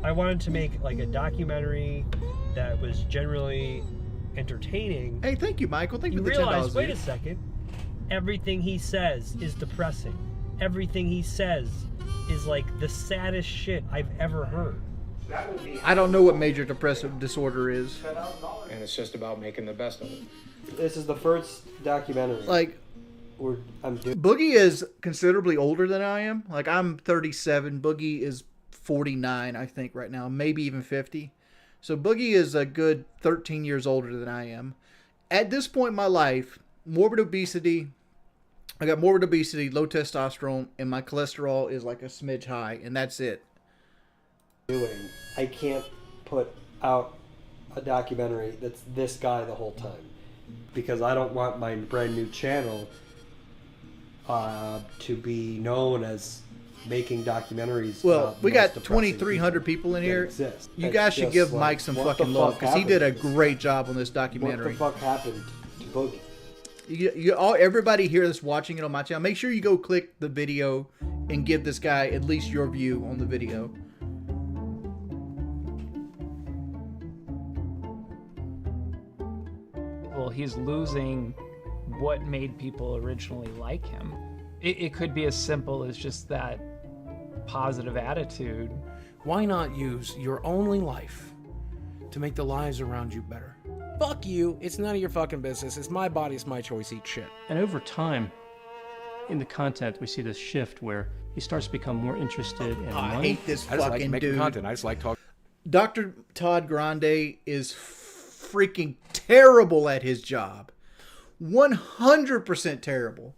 I wanted to make like a documentary that was generally entertaining. Hey, thank you, Michael. Thank you You for the $10. realize, wait a dude. second, everything he says is depressing. Everything he says is like the saddest shit I've ever heard. I don't know what major depressive disorder is. And it's just about making the best of it. This is the first documentary. Like, I'm doing. Boogie is considerably older than I am. Like, I'm 37. Boogie is 49, I think, right now. Maybe even 50. So Boogie is a good 13 years older than I am. At this point in my life, morbid obesity, I got morbid obesity, low testosterone, and my cholesterol is like a smidge high, and that's it. I can't put out a documentary that's this guy the whole time because I don't want my brand new channel to be known as making documentaries. Well, we got most 2,300 people in here. exist. You It's guys should just give like, Mike some what the fucking love fuck because he did a happened? great job on this documentary. What the fuck happened to Boogie? Everybody here that's watching it on my channel, make sure you go click the video and give this guy at least your view on the video. Well, he's losing what made people originally like him. It could be as simple as just that positive attitude. Why not use your only life to make the lives around you better? Fuck you. It's none of your fucking business. It's my body. It's my choice. Eat shit. And over time, in the content, we see this shift where he starts to become more interested in I money. hate this I just like fucking making dude. content. I just like talking. Dr. Todd Grande is freaking terrible at his job. 100% terrible.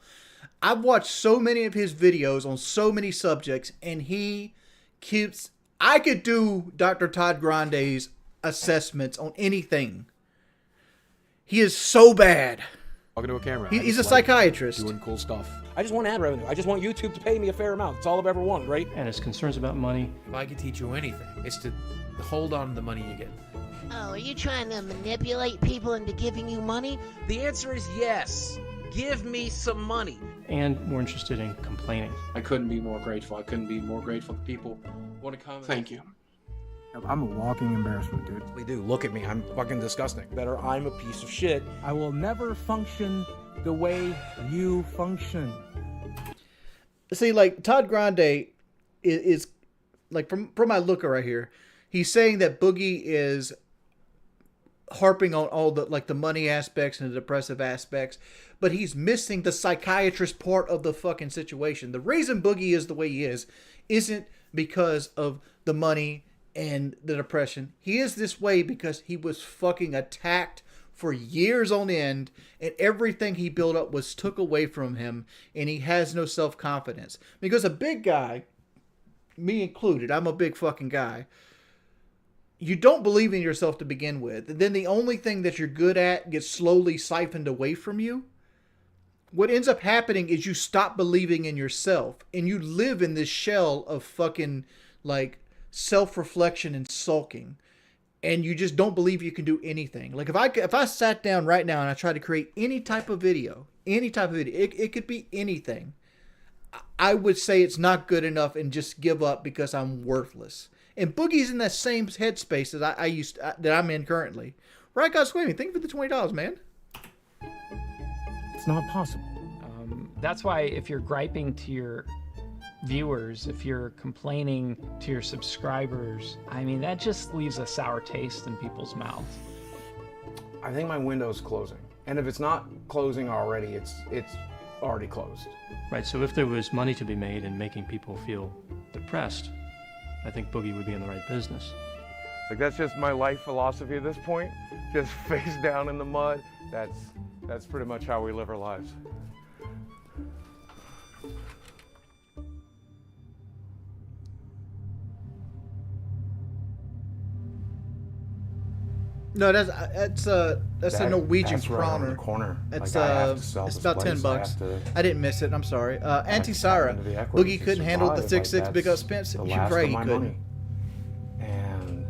I've watched so many of his videos on so many subjects, and he keeps... I could do Dr. Todd Grande's assessments on anything. He is so bad. Talking to a camera. He's a psychiatrist. Doing cool stuff. I just want ad revenue. I just want YouTube to pay me a fair amount. That's all I've ever wanted, right? And his concerns about money. If I could teach you anything, it's to hold on to the money you get. Oh, are you trying to manipulate people into giving you money? The answer is yes. Give me some money. And more interested in complaining. I couldn't be more grateful. I couldn't be more grateful that people want to come. Thank you. I'm a walking embarrassment, dude. We do. Look at me. I'm fucking disgusting. Better, I'm a piece of shit. I will never function the way you function. See, like, Todd Grande is like, from my looker right here, he's saying that Boogie is harping on all the, like, the money aspects and the depressive aspects, but he's missing the psychiatrist part of the fucking situation. The reason Boogie is the way he is isn't because of the money and the depression. He is this way because he was fucking attacked for years on end, and everything he built up was took away from him, and he has no self-confidence. Because a big guy, me included, I'm a big fucking guy, you don't believe in yourself to begin with, and then the only thing that you're good at gets slowly siphoned away from you. What ends up happening is you stop believing in yourself, and you live in this shell of fucking, like, self-reflection and sulking, and you just don't believe you can do anything. Like, if I sat down right now and I tried to create any type of video, it could be anything, I would say it's not good enough and just give up because I'm worthless. And Boogie's in that same headspace that I'm in currently. Right, guys, Swimming, thank you for the $20, man. It's not possible. That's why if you're griping to your viewers, if you're complaining to your subscribers, I mean, that just leaves a sour taste in people's mouths. I think my window's closing. And if it's not closing already, it's already closed. Right, so if there was money to be made in making people feel depressed, I think Boogie would be in the right business. Like, that's just my life philosophy at this point. Just face down in the mud. That's pretty much how we live our lives. No, that's a Norwegian that's right on the kroner. corner. It's Like, I have to sell it's this about place. $10. I didn't miss it. I'm sorry. Anti-Sara. Boogie couldn't handle the 6'6" big up Spence. You pray he couldn't. And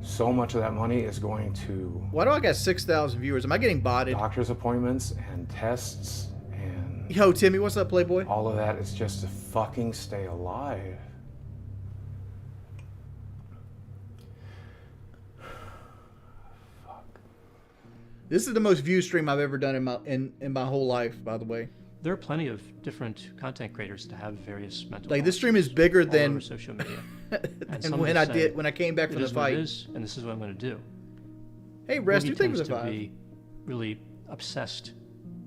so much of that money is going to Why do I got 6,000 viewers? Am I getting botted? doctor's appointments and tests and Yo, Timmy, what's up, Playboy? all of that is just to fucking stay alive. This is the most viewed stream I've ever done in my whole life, by the way. There are plenty of different content creators to have various mental Like, this illnesses stream is bigger all than over social media. and some when just I say, when I came back "It from the is what it fight. is, and this is what I'm going to do. Hey, Rest, Boogie you think it was tends a to 5? be really obsessed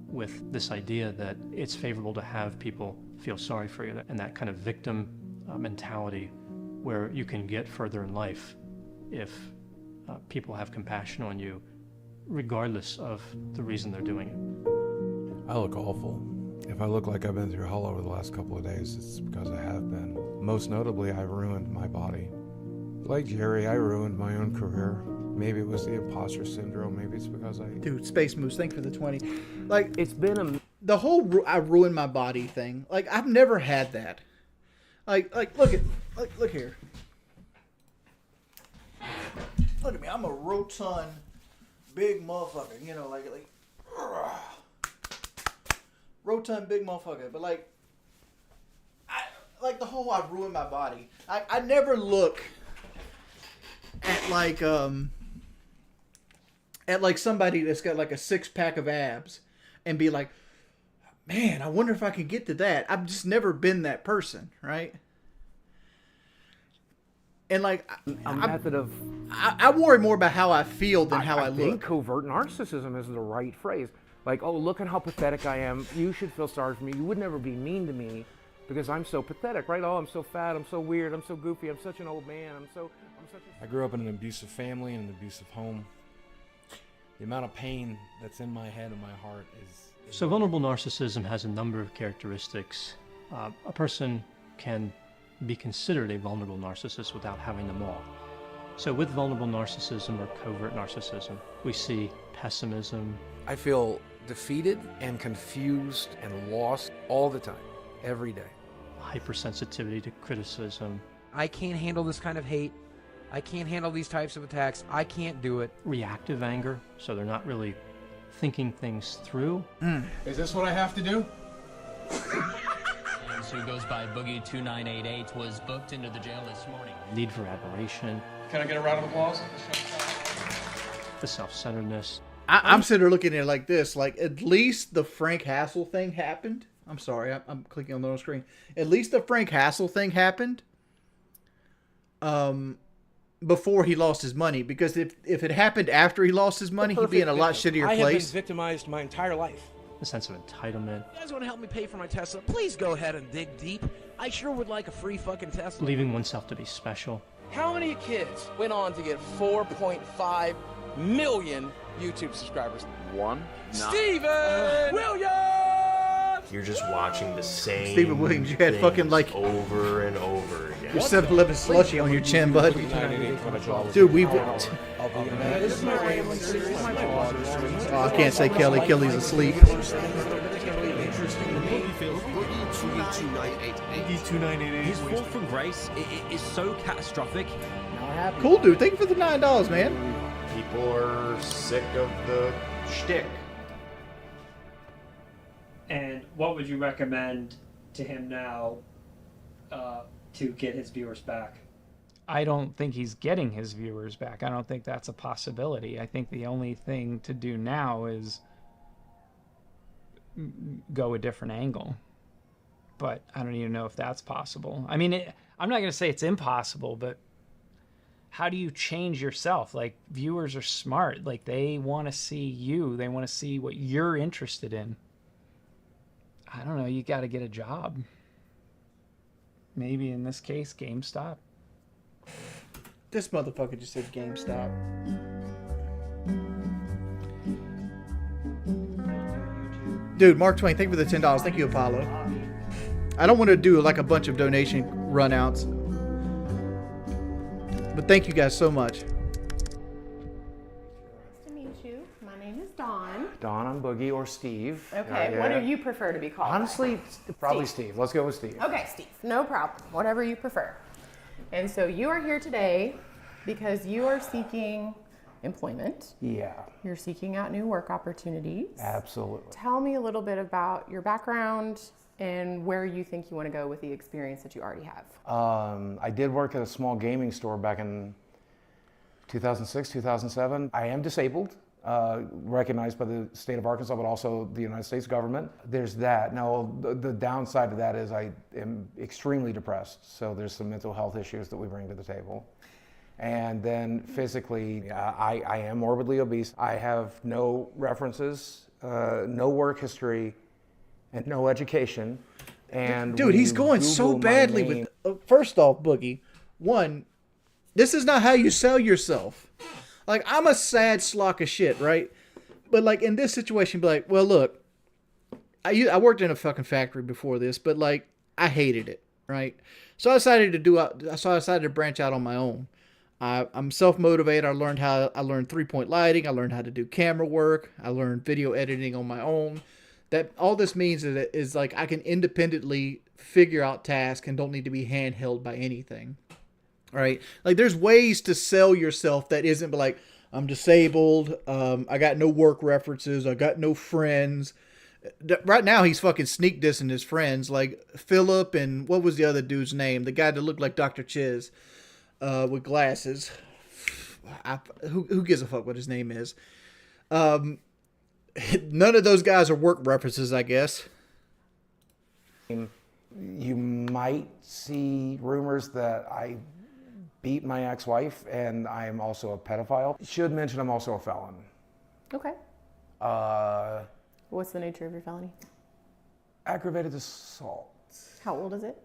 with this idea that it's favorable to have people feel sorry for you, and that kind of victim mentality where you can get further in life if people have compassion on you, regardless of the reason they're doing it. I look awful. If I look like I've been through hell over the last couple of days, it's because I have been. Most notably, I ruined my body. Like Jerry, I ruined my own career. Maybe it was the imposter syndrome. Maybe it's because Dude, Space Moose, thank you for the 20. Like, it's been the whole I ruined my body thing. Like, I've never had that. Like look here. Look at me. I'm a rotund, big motherfucker. You know, like rotund, big motherfucker. But like the whole I ruined my body. I never look at like somebody that's got like a 6-pack of abs and be like, man, I wonder if I could get to that. I've just never been that person, right? And like, I worry more about how I feel than how I I think look. covert narcissism is the right phrase. Like, oh, look at how pathetic I am. You should feel sorry for me. You would never be mean to me because I'm so pathetic, right? Oh, I'm so fat. I'm so weird. I'm so goofy. I'm such an old man. I'm such a... I grew up in an abusive family and an abusive home. The amount of pain that's in my head and my heart is... So vulnerable narcissism has a number of characteristics. A person can be considered a vulnerable narcissist without having them all. So with vulnerable narcissism or covert narcissism, we see pessimism. I feel defeated and confused and lost all the time, every day. Hypersensitivity to criticism. I can't handle this kind of hate. I can't handle these types of attacks. I can't do it. Reactive anger, so they're not really thinking things through. Is this what I have to do? And who goes by Boogie2988 was booked into the jail this morning. Need for admiration. Can I get a round of applause? The self-centeredness. I'm sitting there looking at it like this. Like, at least the Frank Hassel thing happened. I'm sorry, I'm clicking on the screen. At least the Frank Hassel thing happened before he lost his money. Because if it happened after he lost his money, he'd be in a lot shittier I have place. been victimized my entire life. The sense of entitlement. You guys want to help me pay for my Tesla? Please go ahead and dig deep. I sure would like a free fucking Tesla. Believing oneself to be special. How many kids went on to get 4.5 million YouTube subscribers? One. Steven Williams! You're just watching the same Stephen Williams, you had fucking like over and over again. your 7-Eleven slushy on your chin, bud. Dude, we. Oh, I can't say Kelly. Kelly's asleep. His fall from grace is so catastrophic. Cool, dude. Thank you for the $9, man. People are sick of the shtick. And what would you recommend to him now to get his viewers back? I don't think he's getting his viewers back. I don't think that's a possibility. I think the only thing to do now is go a different angle. But I don't even know if that's possible. I mean, I'm not going to say it's impossible, but how do you change yourself? Like, viewers are smart. Like, they want to see you. They want to see what you're interested in. I don't know. You got to get a job. Maybe in this case, GameStop. This motherfucker just said GameStop. Dude, Mark Twain, thank you for the $10. Thank you, Apollo. I don't want to do like a bunch of donation runouts, but thank you guys so much. Nice to meet you. My name is Dawn. Dawn, I'm Boogie, or Steve. Okay, what do you prefer to be called? Honestly, probably Steve. Let's go with Steve. Okay, Steve. No problem. Whatever you prefer. And so you are here today because you are seeking employment. Yeah. You're seeking out new work opportunities. Absolutely. Tell me a little bit about your background and where you think you want to go with the experience that you already have. I did work at a small gaming store back in 2006, 2007. I am disabled, recognized by the state of Arkansas, but also the United States government. There's that. Now, the downside of that is I am extremely depressed, so there's some mental health issues that we bring to the table. And then physically, I am morbidly obese. I have no references, no work history, and no education. And dude, he's going so badly with. First off, Boogie, one, this is not how you sell yourself. Like, I'm a sad slock of shit, right? But like in this situation, be like, well, look, I worked in a fucking factory before this, but like I hated it, right? So I decided to branch out on my own. I'm self-motivated. I learned 3-point lighting. I learned how to do camera work. I learned video editing on my own. That all this means is like I can independently figure out tasks and don't need to be handheld by anything. All right? Like, there's ways to sell yourself that isn't like, I'm disabled, I got no work references, I got no friends. Right now he's fucking sneak dissing his friends, like Philip and what was the other dude's name? The guy that looked like Dr. Chiz with glasses. Who gives a fuck what his name is? None of those guys are work references, I guess. You might see rumors that I beat my ex-wife and I am also a pedophile. Should mention I'm also a felon. Okay. What's the nature of your felony? Aggravated assault. How old is it?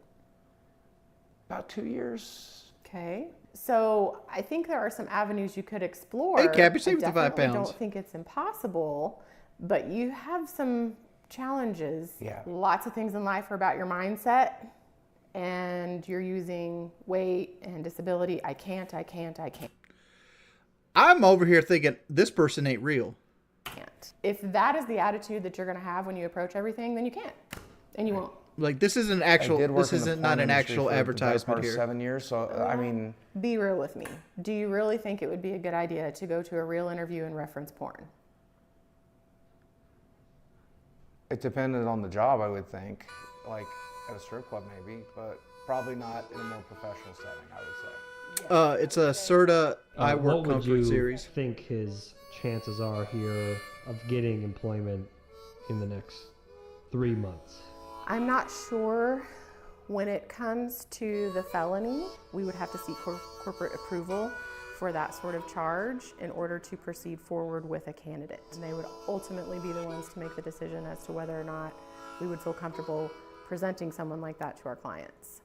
About 2 years. Okay. So I think there are some avenues you could explore. Hey, Cappy, save the 5 I pounds. don't think it's impossible, but you have some challenges. Yeah. Lots of things in life are about your mindset, and you're using weight and disability. I can't. I'm over here thinking this person ain't real. If that is the attitude that you're going to have when you approach everything, then you can't, and you won't. Like, this isn't actual. This isn't not an actual advertisement here. 7 years, so I mean, Be real with me. Do you really think it would be a good idea to go to a real interview and reference porn? it depended on the job, I would think. Like at a strip club, maybe, but probably not in a more professional setting, I would say. It's a Serta I Work what would Comfort you series. think his chances are here of getting employment in the next 3 months? I'm not sure. When it comes to the felony, we would have to seek corporate approval for that sort of charge in order to proceed forward with a candidate. And they would ultimately be the ones to make the decision as to whether or not we would feel comfortable presenting someone like that to our clients.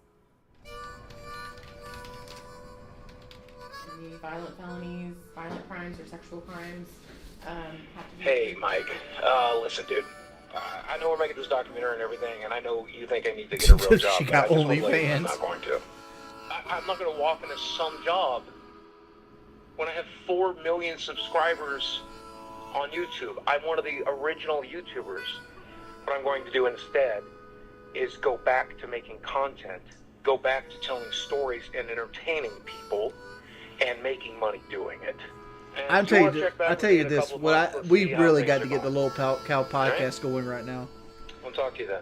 Any violent felonies, violent crimes, or sexual crimes have to be... Hey, Mike. Listen, dude. I know we're making this documentary and everything, and I know you think I need to get a real job. She got OnlyFans. I'm not going to. I'm not going to walk into some job when I have 4 million subscribers on YouTube. I'm one of the original YouTubers. What I'm going to do instead is go back to making content, go back to telling stories and entertaining people, and making money doing it. I'll tell you this. We really got to get the Low Cow podcast going right now. I'll talk to you then.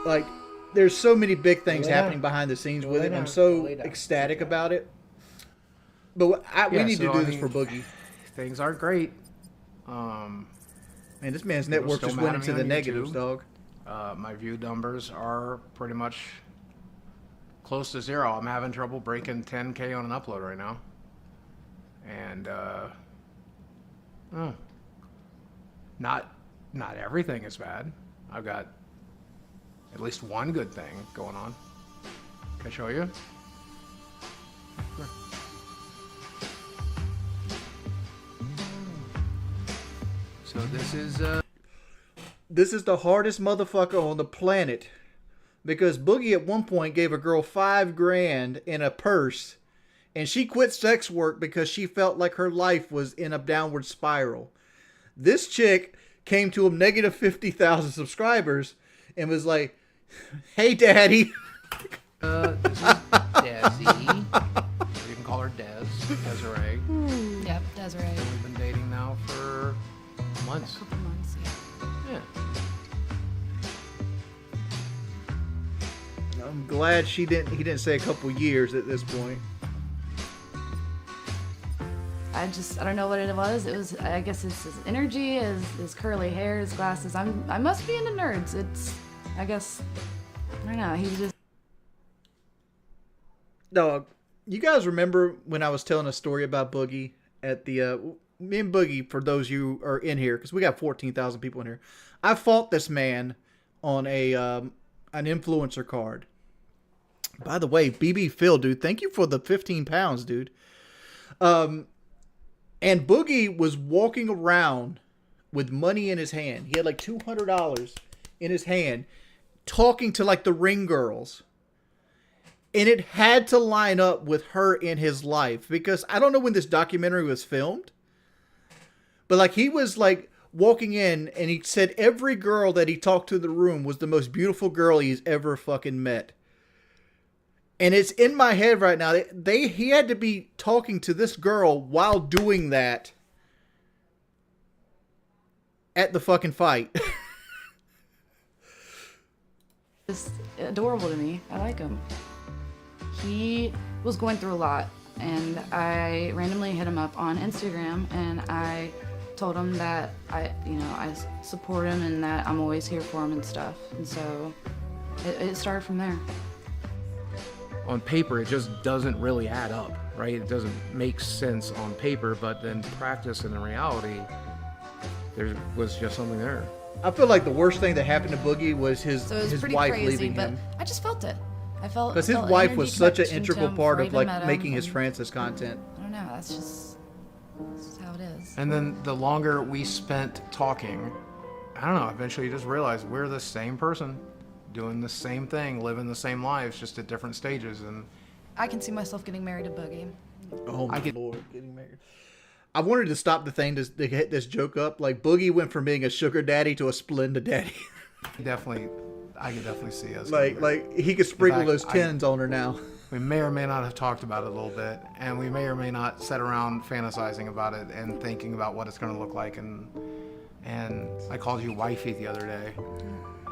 Like, there's so many big things happening behind the scenes with it. I'm so ecstatic about it. But we need to do this for Boogie. Things aren't great. Man, this man's network just went into the negatives, dog. My view numbers are pretty much close to zero. I'm having trouble breaking 10K on an upload right now. And not everything is bad. I've got at least one good thing going on. Can I show you? Sure. So this is the hardest motherfucker on the planet, because Boogie at one point gave a girl $5,000 in a purse. And she quit sex work because she felt like her life was in a downward spiral. This chick came to him negative 50,000 subscribers and was like, "Hey, Daddy." This is Desi. You can call her Desiree. Yep, Desiree. We've been dating now for months. A couple months, Yeah. I'm glad he didn't say a couple years at this point. I don't know what it was. I guess it's his energy, his curly hair, his glasses. I must be into nerds. I don't know. He just. Dog, you guys remember when I was telling a story about Boogie at the, me and Boogie, for those of you who are in here, because we got 14,000 people in here. I fought this man on an influencer card. By the way, BB Phil, dude, thank you for the 15 pounds, dude. And Boogie was walking around with money in his hand. He had like $200 in his hand, talking to like the ring girls. And it had to line up with her in his life, because I don't know when this documentary was filmed, but like he was like walking in and he said every girl that he talked to in the room was the most beautiful girl he's ever fucking met. And it's in my head right now. He had to be talking to this girl while doing that at the fucking fight. Just adorable to me. I like him. He was going through a lot, and I randomly hit him up on Instagram, and I told him that I support him and that I'm always here for him and stuff. And so it started from there. On paper, it just doesn't really add up, right? It doesn't make sense on paper, but then practice and in reality, there was just something there. I feel like the worst thing that happened to Boogie was his wife crazy, leaving him. I just felt it. I felt because his wife was such an integral part of like making his Francis content. I don't know. That's just how it is. And then the longer we spent talking, I don't know. Eventually, you just realize we're the same person, doing the same thing, living the same lives, just at different stages. And I can see myself getting married to Boogie. Oh my Lord, getting married. I wanted to stop the thing to hit this joke up. Like, Boogie went from being a sugar daddy to a Splenda daddy. Definitely, I can definitely see us. like he could sprinkle fact, those tins on her now. We may or may not have talked about it a little bit, and we may or may not sit around fantasizing about it and thinking about what it's going to look like. And I called you wifey the other day,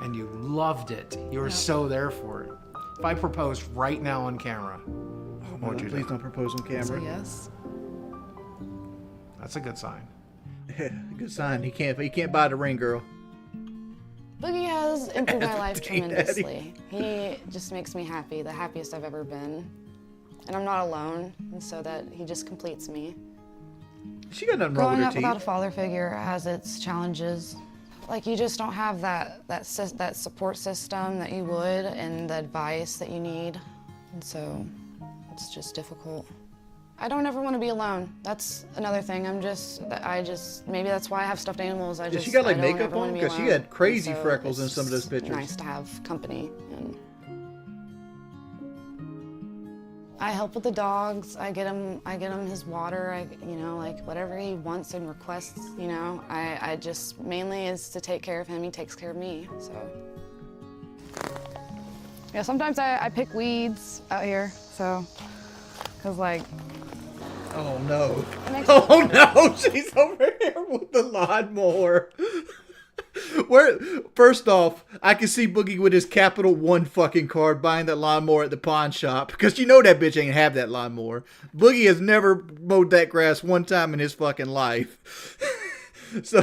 and you loved it. You were so there for it. If I proposed right now on camera, what would you do? Please don't propose on camera. Yes. That's a good sign. Good sign. He can't buy the ring, girl. Boogie has improved my life Dang, tremendously. He just makes me happy, the happiest I've ever been. And I'm not alone, and so that he just completes me. She got nothing wrong Growing with her up teeth. without a father figure has its challenges. Like, you just don't have that support system that you would, and the advice that you need. And so it's just difficult. I don't ever want to be alone. That's another thing. Maybe that's why I have stuffed animals. Did she got like I don't makeup ever wanna on? be Because she alone. had crazy And so freckles in it's some of those pictures. Nice to have company. And I help with the dogs. I get him his water. Like whatever he wants and requests. I just mainly is to take care of him. He takes care of me. So yeah, sometimes I pick weeds out here. So, cause like. Oh no. Oh no, she's over here with the lawnmower. First off, I can see Boogie with his Capital One fucking card buying that lawnmower at the pawn shop, because you know that bitch ain't have that lawnmower. Boogie has never mowed that grass one time in his fucking life. So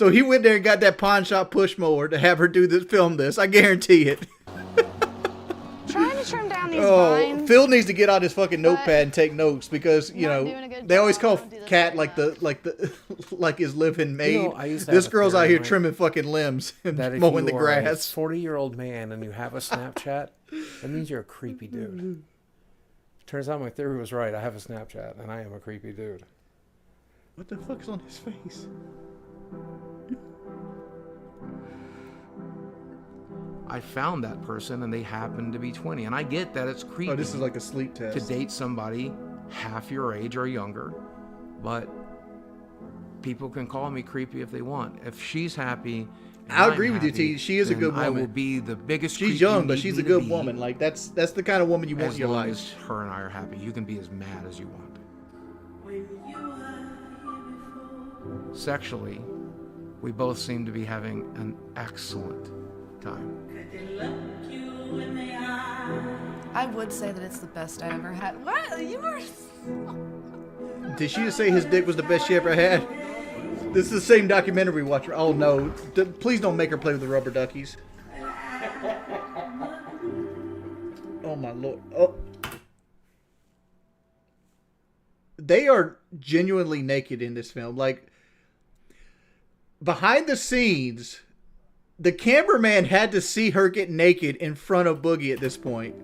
he went there and got that pawn shop push mower to have her film this. I guarantee it. Trying to trim down these vines. Phil needs to get out his fucking notepad and take notes, because they always call Cat like his living maid. This girl's out here trimming fucking limbs and mowing the grass. 40-year-old man and you have a Snapchat, that means you're a creepy dude. Turns out my theory was right. I have a Snapchat and I am a creepy dude. What the fuck's on his face? I found that person and they happened to be 20. And I get that it's creepy. Oh, this is like a sleep test. To date somebody half your age or younger. But people can call me creepy if they want. If she's happy, I agree with you, T. She is a good woman. I will be the biggest. She's young, but she's a good woman. Like that's the kind of woman you want in your life. As long as her and I are happy, you can be as mad as you want. Sexually, we both seem to be having an excellent time. I would say that it's the best I ever had. What? You were. Did she just say his dick was the best she ever had? This is the same documentary we watched. Oh no! Please don't make her play with the rubber duckies. Oh my lord! Oh, they are genuinely naked in this film. Like behind the scenes, the cameraman had to see her get naked in front of Boogie at this point.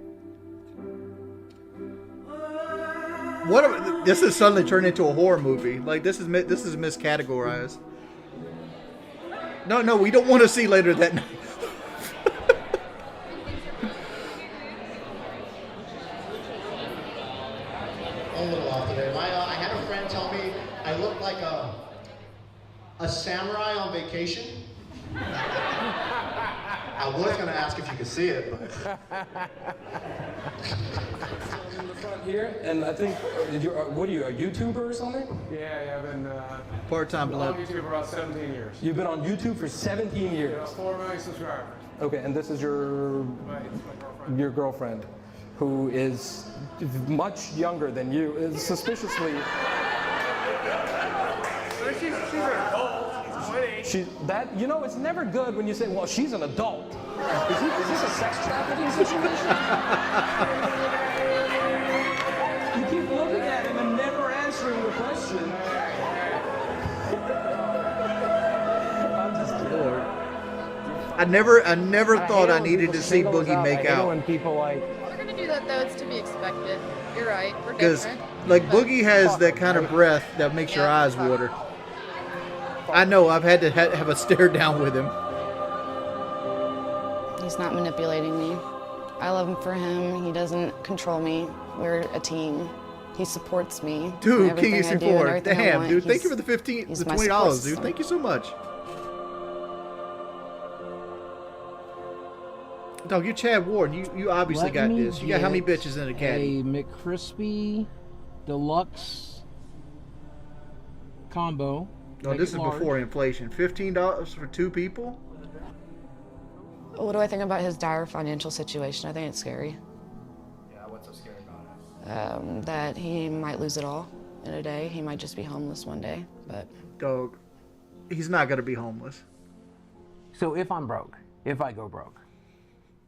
This is suddenly turned into a horror movie. Like this is miscategorized. No, we don't want to see later that night. A little off today. I had a friend tell me I look like a samurai on vacation. I was going to ask if you could see it, but... in the front here, and I think, what are you, a YouTuber or something? Yeah, I've been part-time on YouTube for about 17 years. You've been on YouTube for 17 years? Yeah, 4 million subscribers. Okay, and this is your girlfriend, who is much younger than you, is suspiciously... She's an adult. It's never good when you say, well, she's an adult. Is this a sex trafficking situation? You keep looking at him and never answering the question. I'm just kidding. I never thought I needed to see Boogie make out. When people like... We're gonna do that though, it's to be expected. You're right, we're Because different. like Boogie has that kind of breath that makes your eyes water. I know, I've had to have a stare down with him. He's not manipulating me. I love him for him. He doesn't control me. We're a team. He supports me. in Dude, everything King I do and C4. everything I Damn, want. dude. Thank He's- you for the $15, he's the my $20, support dude. system. Thank you so much. Dog, you're Chad Ward. You obviously Let got me this. You got how many get bitches in a caddy? A McCrispy Deluxe combo. No, Make this it is large. before inflation. $15 for 2 people? What do I think about his dire financial situation? I think it's scary. Yeah, what's so scary about it? That he might lose it all in a day. He might just be homeless one day. But Dog, he's not going to be homeless. So if I'm broke, if I go broke,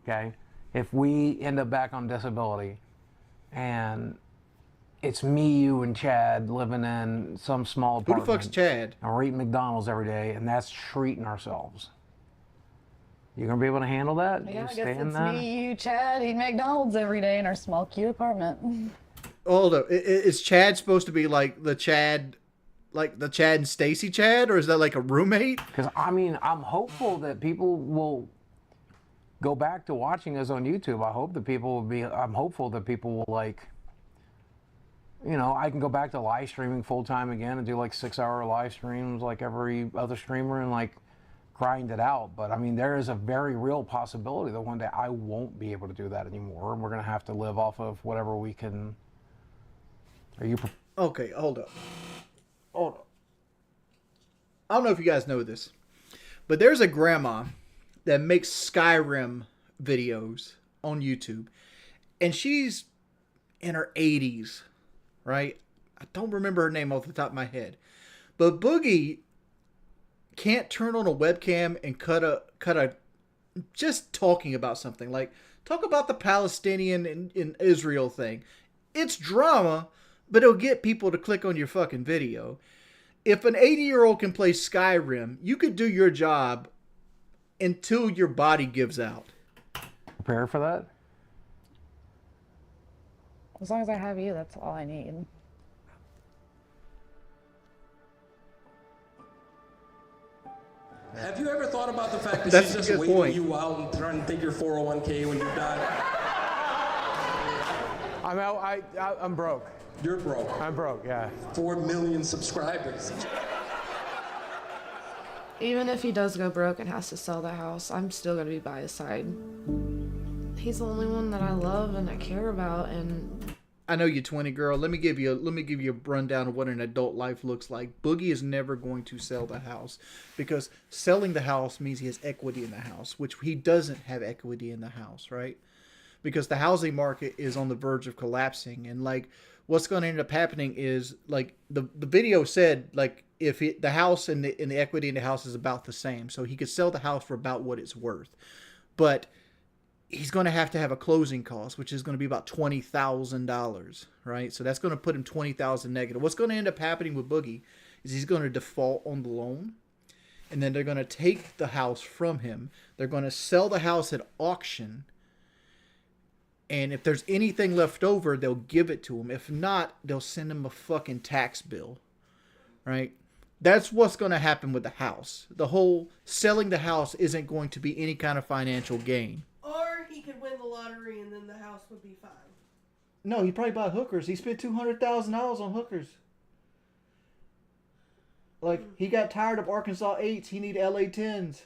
okay, if we end up back on disability and it's me, you, and Chad living in some small Who the apartment. fuck's Chad? And we're eating McDonald's every day, and that's treating ourselves. You gonna be able to handle that? yeah, You I stay guess in it's that? me, you, Chad, eating McDonald's every day in our small, cute apartment. Hold up. Is Chad supposed to be like the Chad and Stacy Chad, or is that like a roommate? Because I mean, I'm hopeful that people will go back to watching us on YouTube. I'm hopeful that people will like, you know, I can go back to live streaming full time again and do like 6-hour live streams like every other streamer and like grind it out. But I mean, there is a very real possibility that one day I won't be able to do that anymore, and we're gonna have to live off of whatever we can. Are you? Okay, hold up. I don't know if you guys know this, but there's a grandma that makes Skyrim videos on YouTube, and she's in her 80s, right? I don't remember her name off the top of my head, but Boogie can't turn on a webcam and cut a just talking about something, like talk about the Palestinian and Israel thing. It's drama, but it'll get people to click on your fucking video. If an 80-year-old can play Skyrim, you could do your job until your body gives out. Prepare for that? As long as I have you, that's all I need. Have you ever thought about the fact that That's she's a just good waiting point. you out and trying to take your 401k when you die? I'm broke. You're broke. I'm broke, yeah. 4 million subscribers. Even if he does go broke and has to sell the house, I'm still gonna be by his side. He's the only one that I love and I care about, and I know you're 20, girl. Let me give you a rundown of what an adult life looks like. Boogie is never going to sell the house, because selling the house means he has equity in the house, which he doesn't have equity in the house, right? Because the housing market is on the verge of collapsing, and like what's going to end up happening is, like the video said, like if the house and the equity in the house is about the same, so he could sell the house for about what it's worth, but he's going to have a closing cost, which is going to be about $20,000, right? So that's going to put him $20,000 negative. What's going to end up happening with Boogie is he's going to default on the loan, and then they're going to take the house from him. They're going to sell the house at auction, and if there's anything left over, they'll give it to him. If not, they'll send him a fucking tax bill, right? That's what's going to happen with the house. The whole selling the house isn't going to be any kind of financial gain. Or he could win the lottery and then the house would be fine. No, he probably bought hookers. He spent $200,000 on hookers. Like, he got tired of Arkansas 8s. He need LA 10s.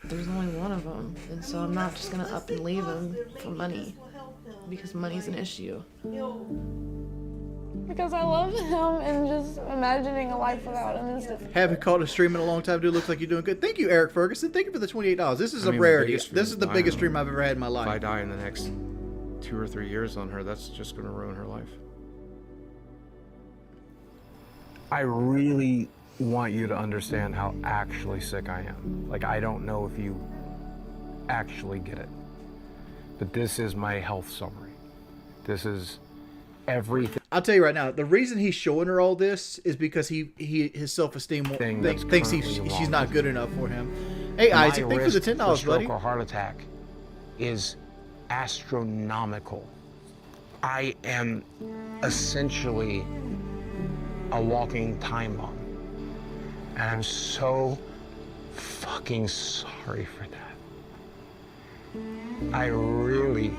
there's only one of them, and so I'm not just gonna up and leave him for money, because money's an issue. Because I love him, and just imagining a life without him is difficult. Haven't caught a stream in a long time, dude. Looks like you're doing good. Thank you, Eric Ferguson. Thank you for the $28. This is a rarity. This is the biggest stream I've ever had in my life. If I die in the next 2 or 3 years on her, that's just going to ruin her life. I really want you to understand how actually sick I am. Like, I don't know if you actually get it, but this is my health summary. This is everything. I'll tell you right now, the reason he's showing her all this is because his self-esteem thinks she's not good enough for him. Hey, Isaac, thanks for the $10, buddy. Or heart attack is astronomical. I am essentially a walking time bomb, and I'm so fucking sorry for that. I really,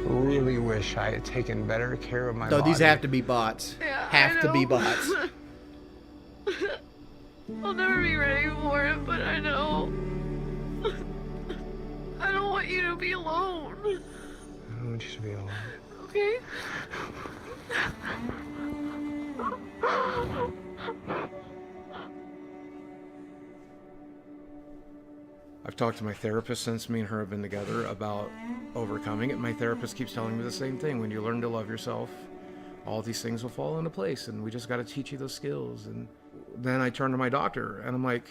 really wish I had taken better care of my No, body. these have to be bots. Yeah, have to be bots. I'll never be ready for it, but I know. I don't want you to be alone. I don't want you to be alone. Okay? I've talked to my therapist since me and her have been together about overcoming it. My therapist keeps telling me the same thing. When you learn to love yourself, all these things will fall into place, and we just got to teach you those skills. And then I turn to my doctor, and I'm like,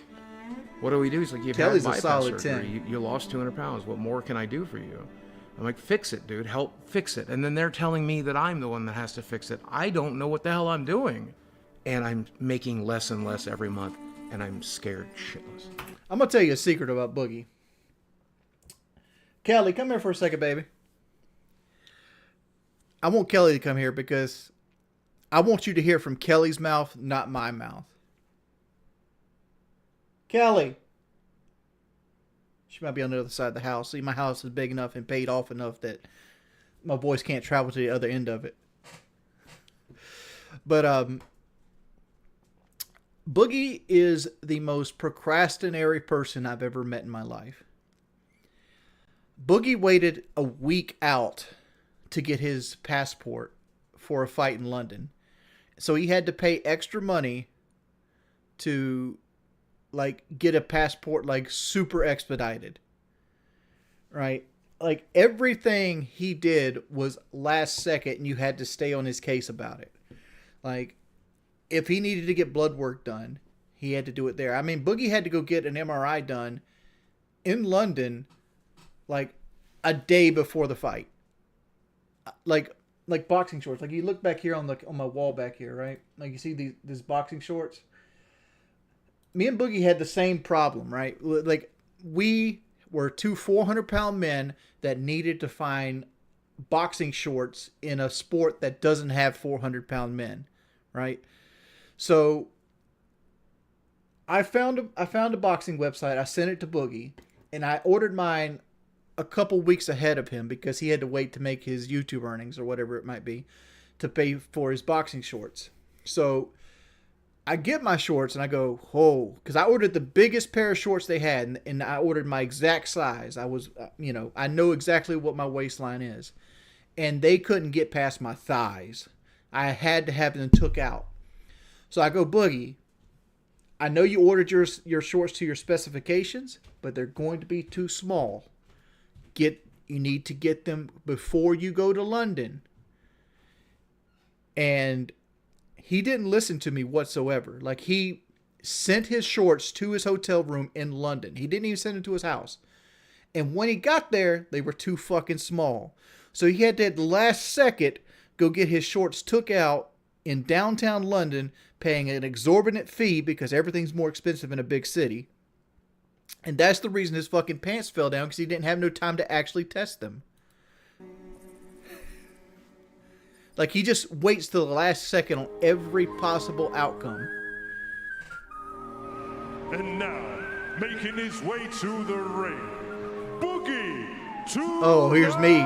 what do we do? He's like, you've Kelly's a had bypass solid surgery. 10. You lost 200 pounds. What more can I do for you? I'm like, fix it, dude. Help fix it. And then they're telling me that I'm the one that has to fix it. I don't know what the hell I'm doing. And I'm making less and less every month, and I'm scared shitless. I'm going to tell you a secret about Boogie. Kelly, come here for a second, baby. I want Kelly to come here because I want you to hear from Kelly's mouth, not my mouth. Kelly. She might be on the other side of the house. See, my house is big enough and paid off enough that my voice can't travel to the other end of it. But Boogie is the most procrastinatory person I've ever met in my life. Boogie waited a week out to get his passport for a fight in London. So he had to pay extra money to like get a passport like super expedited. Right? Like everything he did was last second and you had to stay on his case about it. Like if he needed to get blood work done, he had to do it there. I mean, Boogie had to go get an MRI done in London like a day before the fight. Like boxing shorts. Like you look back here on my wall back here, right? Like you see these boxing shorts. Me and Boogie had the same problem, right? Like we were two 400-pound men that needed to find boxing shorts in a sport that doesn't have 400-pound men, right? So I found a boxing website. I sent it to Boogie, and I ordered mine a couple weeks ahead of him because he had to wait to make his YouTube earnings or whatever it might be to pay for his boxing shorts. So I get my shorts and I go, oh, because I ordered the biggest pair of shorts they had, and I ordered my exact size. I was, I know exactly what my waistline is, and they couldn't get past my thighs. I had to have them took out. So I go, Boogie, I know you ordered your shorts to your specifications, but they're going to be too small. You need to get them before you go to London. And he didn't listen to me whatsoever. Like he sent his shorts to his hotel room in London. He didn't even send them to his house. And when he got there, they were too fucking small. So he had to at the last second go get his shorts took out in downtown London, paying an exorbitant fee because everything's more expensive in a big city. And that's the reason his fucking pants fell down, because he didn't have no time to actually test them. Like, he just waits till the last second on every possible outcome. And now, making his way to the ring, Boogie to Oh, here's me.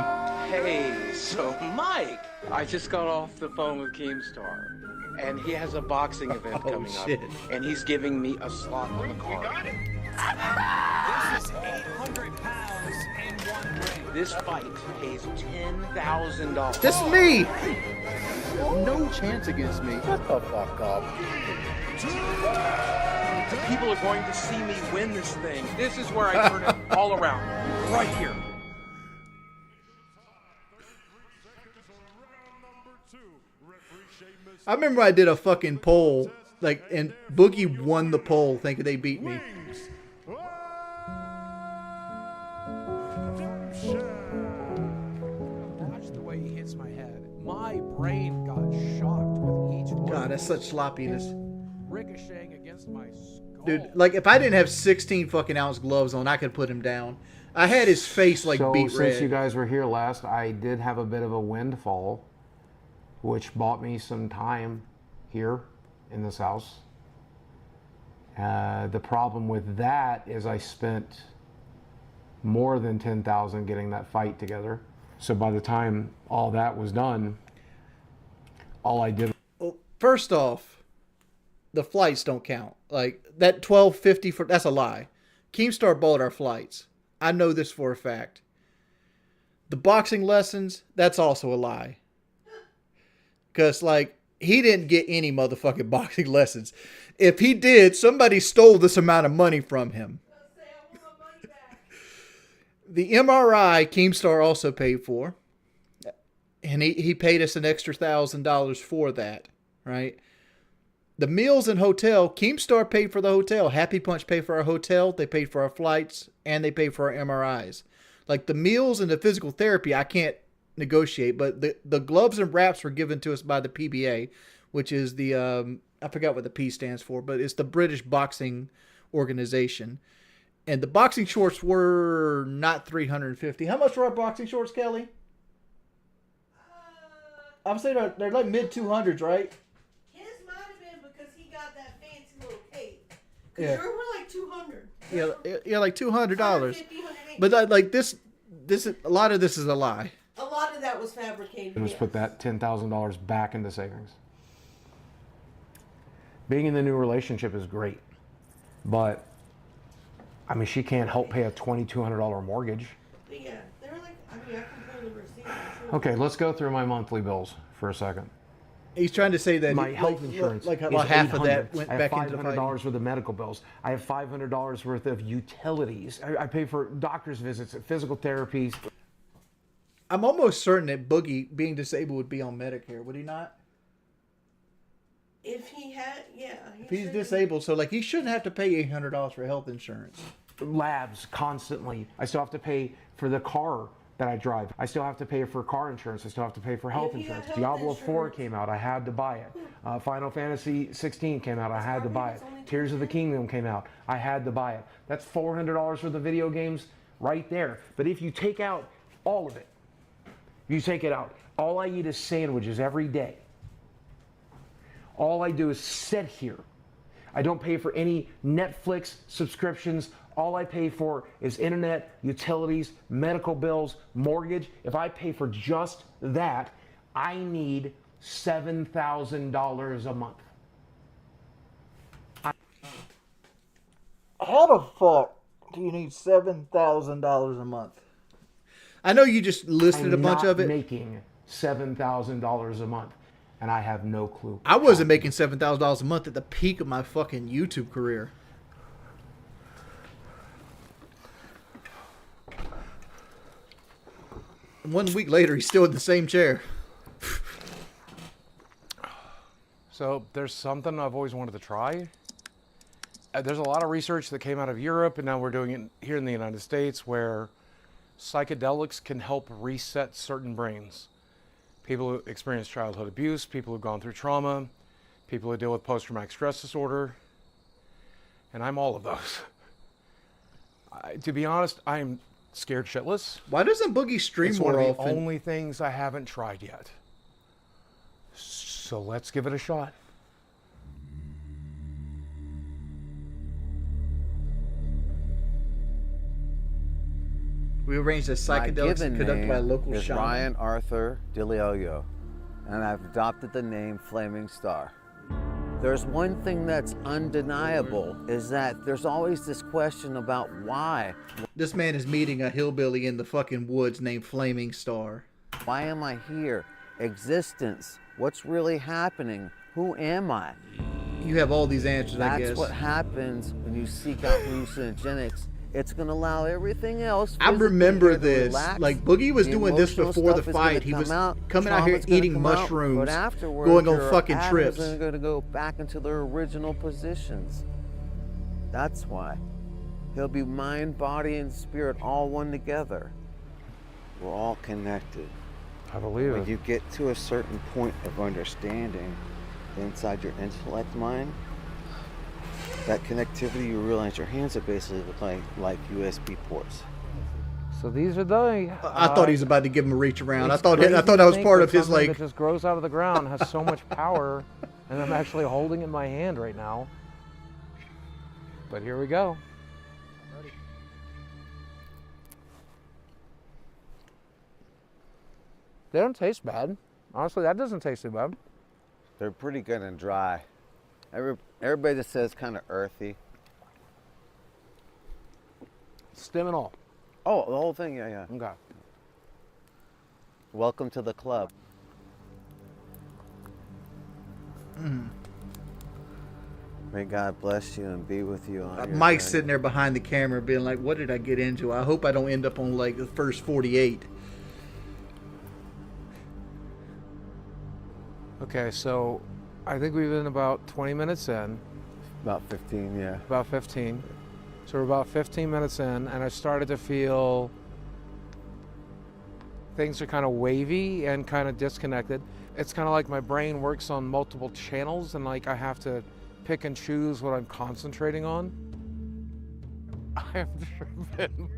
Hey, so Mike, I just got off the phone with Keemstar, and he has a boxing event coming shit. up, and he's giving me a slot on the card. This is 800 pounds in one ring. This fight pays $10,000. This is me! No chance against me. Shut the fuck up. People are going to see me win this thing. This is where I turn it all around. Right here. I remember I did a fucking poll, like, and Boogie won the poll thinking they beat me. Watch the way he hits my head. My brain got shocked with each one. God, that's such sloppiness. Ricocheting against my skull. Dude, like, if I didn't have 16 fucking ounce gloves on, I could put him down. I had his face, like, beat since red. you guys were here last, I did have a bit of a windfall, which bought me some time here in this house. The problem with that is I spent more than 10,000 getting that fight together. So by the time all that was done, all I did. Well, first off, the flights don't count. Like that $1,250 for that's a lie. Keemstar bought our flights. I know this for a fact. The boxing lessons, that's also a lie. Because like he didn't get any motherfucking boxing lessons. If he did, somebody stole this amount of money from him. The MRI Keemstar also paid for. And he paid us an extra $1,000 for that, right? The meals and hotel, Keemstar paid for the hotel. Happy Punch paid for our hotel. They paid for our flights, and they paid for our MRIs. Like the meals and the physical therapy, I can't negotiate, but the gloves and wraps were given to us by the PBA, which is the, I forgot what the P stands for, but it's the British Boxing Organization. And the boxing shorts were not $350. How much were our boxing shorts, Kelly? I'm saying they're like mid 200s, right? His might have been because he got that fancy little cape. Yeah. Yours were like 200. Yeah, like $200. But like this is a lot of this is a lie. A lot of that was fabricated. Just put that $10,000 back into savings. Being in the new relationship is great, but I mean, she can't help pay a $2,200 mortgage. But yeah, they're like, I mean, I can pull the receipt. Okay, let's go through my monthly bills for a second. He's trying to say that my health insurance, like is half of that $800. went I have back into the $500 fighting. worth of medical bills. I have $500 worth of utilities. I pay for doctor's visits, physical therapies. I'm almost certain that Boogie, being disabled, would be on Medicare, would he not? If he had, yeah. If he's disabled, so like he shouldn't have to pay $800 for health insurance. Labs constantly. I still have to pay for the car that I drive. I still have to pay for car insurance. I still have to pay for health insurance. Diablo 4 came out. I had to buy it. Final Fantasy 16 came out. I had to buy it. Tears of the Kingdom came out. I had to buy it. That's $400 worth of video games right there. But if you take out all of it, you take it out. All I eat is sandwiches every day. All I do is sit here. I don't pay for any Netflix subscriptions. All I pay for is internet, utilities, medical bills, mortgage. If I pay for just that, I need $7,000 a month. How the fuck do you need $7,000 a month? I know you just listed a bunch of it. I'm making $7,000 a month, and I have no clue. I wasn't making $7,000 a month at the peak of my fucking YouTube career. 1 week later, he's still in the same chair. So there's something I've always wanted to try. There's a lot of research that came out of Europe, and now we're doing it here in the United States, where psychedelics can help reset certain brains. People who experience childhood abuse, people who've gone through trauma, people who deal with post-traumatic stress disorder, and I'm all of those. To be honest, I'm scared shitless. Why doesn't Boogie stream it's more one of the often? only things I haven't tried yet. So let's give it a shot. We arranged a psychedelics conducted by a local is shaman. Ryan Arthur DeLillo, and I've adopted the name Flaming Star. There's one thing that's undeniable, is that there's always this question about why. This man is meeting a hillbilly in the fucking woods named Flaming Star. Why am I here? Existence. What's really happening? Who am I? You have all these answers, I guess. That's what happens when you seek out hallucinogenics. It's going to allow everything else. I remember to this. relax. Like Boogie was The doing this emotional before the stuff is gonna fight. He come was out, coming out here trauma's gonna eating come out, mushrooms, but afterwards, going on your fucking atoms trips. are going to go back into their original positions. That's why. He'll be mind, body, and spirit all one together. We're all connected. I believe When it. you get to a certain point of understanding inside your intellect mind, that connectivity, you realize your hands are basically like USB ports. So these are the. I thought he was about to give him a reach around. I It's thought crazy that to was think part that of his something like. that just grows out of the ground has so much power, and I'm actually holding it in my hand right now. But here we go. They don't taste bad. Honestly, that doesn't taste too bad. They're pretty good and dry. Everybody just says kind of earthy. Stem and all. Oh, the whole thing, yeah. Okay. Welcome to the club. May God bless you and be with you on your Mike's journey. sitting there behind the camera being like, what did I get into? I hope I don't end up on like the first 48. Okay, so I think we've been about 20 minutes in. About 15, yeah. About 15. So we're about 15 minutes in, and I started to feel things are kind of wavy and kind of disconnected. It's kind of like my brain works on multiple channels, and like I have to pick and choose what I'm concentrating on. I have driven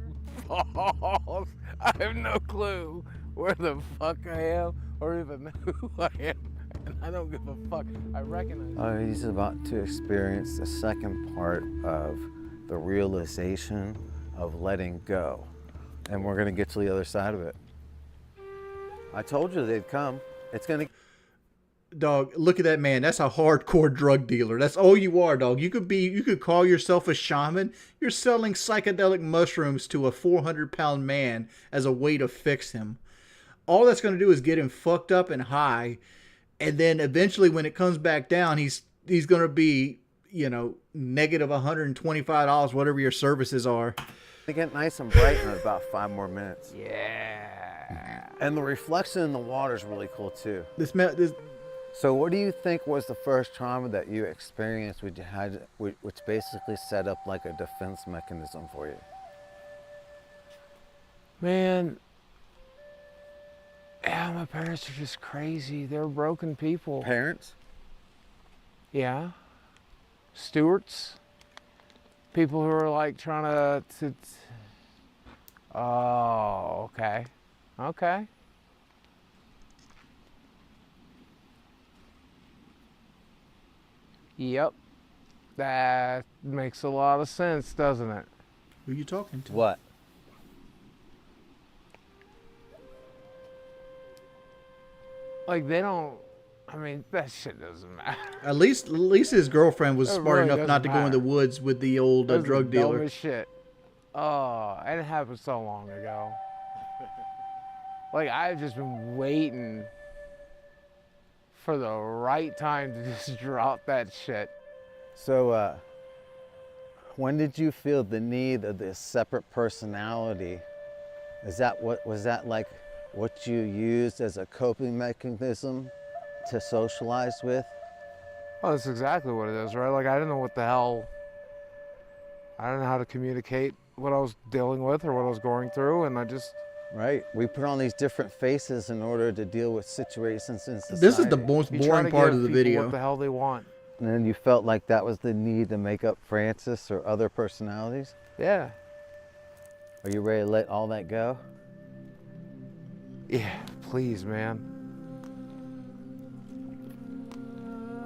balls. I have no clue where the fuck I am or even who I am. And I don't give a fuck. I recognize He's about to experience the second part of the realization of letting go. And we're going to get to the other side of it. I told you they'd come. It's going to... Dog, look at that man. That's a hardcore drug dealer. That's all you are, dog. You could call yourself a shaman. You're selling psychedelic mushrooms to a 400-pound man as a way to fix him. All that's going to do is get him fucked up and high. And then eventually when it comes back down, he's going to be, negative $125, whatever your services are. They get nice and bright in about 5 more minutes. Yeah. And the reflection in the water is really cool too. This So what do you think was the first trauma that you experienced which basically set up like a defense mechanism for you? Man, yeah, my parents are just crazy. They're broken people. Parents? Yeah. Stewards. People who are like trying to oh, okay. Okay. Yep. That makes a lot of sense, doesn't it? Who are you talking to? What? Like they don't, I mean, that shit doesn't matter. At least his girlfriend was It smart really enough not to doesn't go in the matter. woods with the old That's drug the dealer. dumbest shit. Oh, and it happened so long ago. Like I've just been waiting for the right time to just drop that shit. So, when did you feel the need of this separate personality? Was that like what you used as a coping mechanism to socialize with? Oh, that's exactly what it is, right? Like I didn't know what the hell, I didn't know how to communicate what I was dealing with or what I was going through, and I just... Right, we put on these different faces in order to deal with situations in society. This is the most boring part of the video. What the hell they want. And then you felt like that was the need to make up Francis or other personalities? Yeah. Are you ready to let all that go? Yeah, please, man.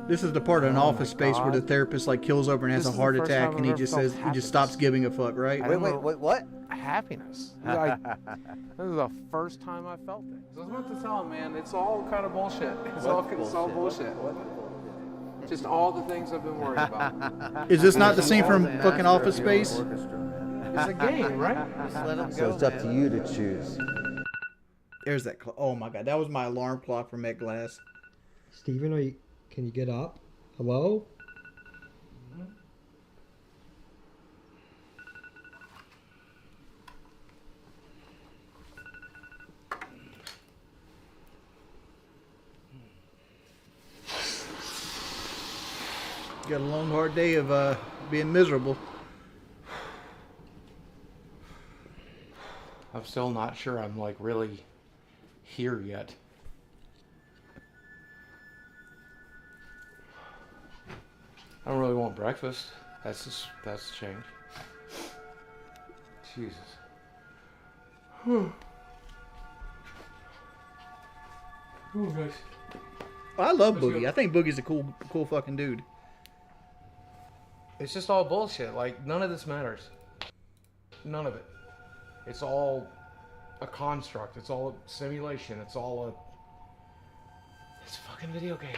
This is the part of an Oh office my space where the God. therapist like kills over and has This a is the heart first attack, time and he I've just ever says felt he just stops giving a fuck, right? Wait, what? Happiness. This is the first time I felt it. I was about to tell him, man, it's all kind of bullshit. It's all bullshit. Just all the things I've been worried about. Is this not the scene from fucking Office Space? It's a game, right? So it's up to you to choose. There's that. Oh my God, that was my alarm clock from Met Glass. Steven, can you get up? Hello? Got a long, hard day of being miserable. I'm still not sure I'm like really here yet. I don't really want breakfast. That's a change. Jesus. Oh, guys. I love Boogie. I think Boogie's a cool fucking dude. It's just all bullshit. Like, none of this matters. None of it. It's all a construct. It's all a simulation. It's a fucking video game.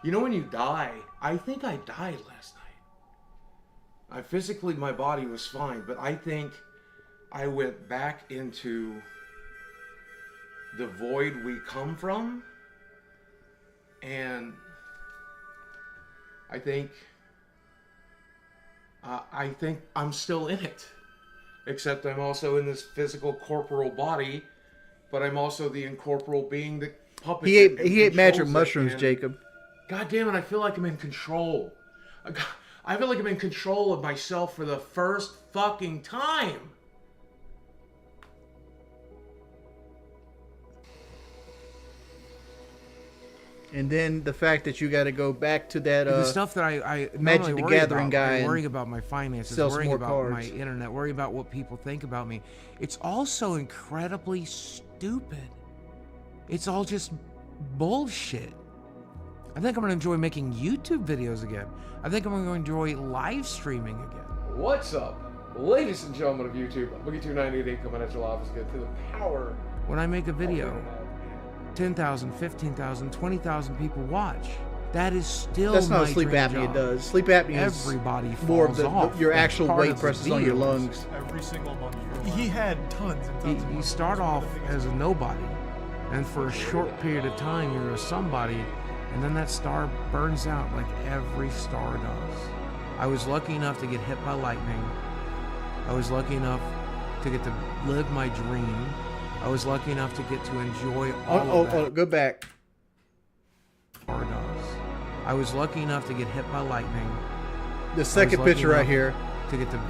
You know when you die, I think I died last night. Physically, my body was fine, but I think I went back into the void we come from, and I think I'm still in it, except I'm also in this physical corporal body, but I'm also the incorporeal being that puppets. He ate magic mushrooms, Jacob. God damn it! I feel like I'm in control. I feel like I'm in control of myself for the first fucking time. And then the fact that you got to go back to that the stuff that I Magic the Gathering guy, worrying about my finances, worrying about my internet, worrying about what people think about me. It's all so incredibly stupid. It's all just bullshit. I think I'm gonna enjoy making YouTube videos again. I think I'm gonna enjoy live streaming again. What's up, ladies and gentlemen of YouTube? Boogie2988 coming at your live again to the power. When I make a video, 10,000, 15,000, 20,000 people watch. That is still That's not my what sleep dream apnea job. does. Sleep apnea Everybody is more of falls off. your That's actual part weight of the presses on your deal. lungs. Every single month. He had tons and tons. You start off as a nobody, and for a short period of time, you're a somebody, and then that star burns out like every star does. I was lucky enough to get hit by lightning. I was lucky enough to get to live my dream. I was lucky enough to get to enjoy all of that. Go back. Star does. I was lucky enough to get hit by lightning. The second picture right here. To get to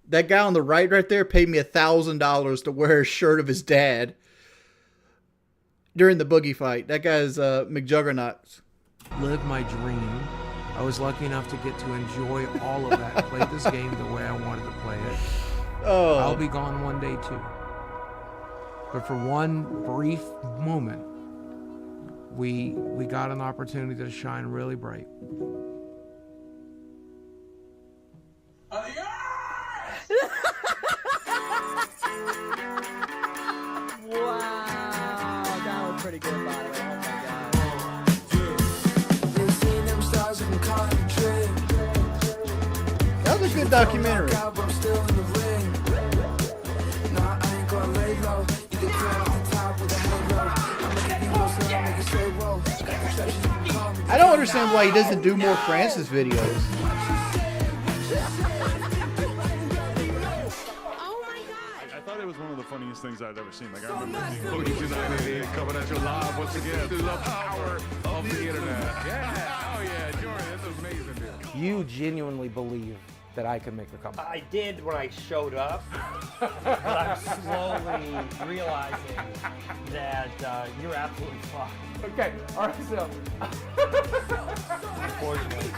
that guy on the right there paid me $1,000 to wear a shirt of his dad during the Boogie fight. That guy's McJuggernauts. Live my dream. I was lucky enough to get to enjoy all of that. Play this game the way I wanted to play it. Oh. I'll be gone one day too. But for one brief moment, we got an opportunity to shine really bright. Wow, that was pretty good, by the way. Oh my god. That was a good documentary. I don't understand why he doesn't do more Francis videos. I thought it was one of the funniest things I'd ever seen. Like I remember Boogie2988 coming at you live once again through the power of the internet. Yeah, oh yeah, Jordan, that's amazing, dude. You genuinely believe that I can make a comeback? I did when I showed up, but I'm slowly realizing that you're absolutely fucked. Okay, all right, so. Unfortunately.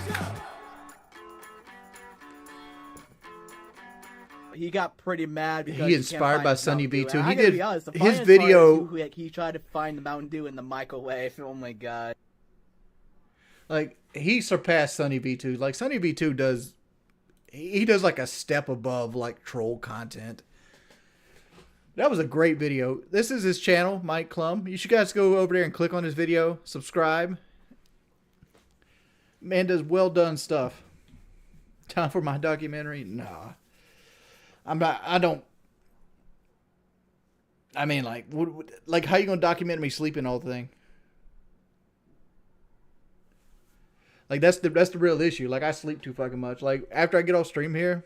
He got pretty mad because He inspired by Sunny V2. V2. He He did did honest, the his funniest part video. is he tried to find the Mountain Dew in the microwave. Oh my god! Like he surpassed Sunny V2. Like Sunny V2 does. He does like a step above like troll content. That was a great video. This is his channel, Mike Klum. You should guys go over there and click on his video, subscribe. Man does well done stuff. Time for my documentary? Nah. I'm not. I don't. I mean, like how you gonna document me sleeping all the thing? Like that's the real issue. Like I sleep too fucking much. Like after I get off stream here,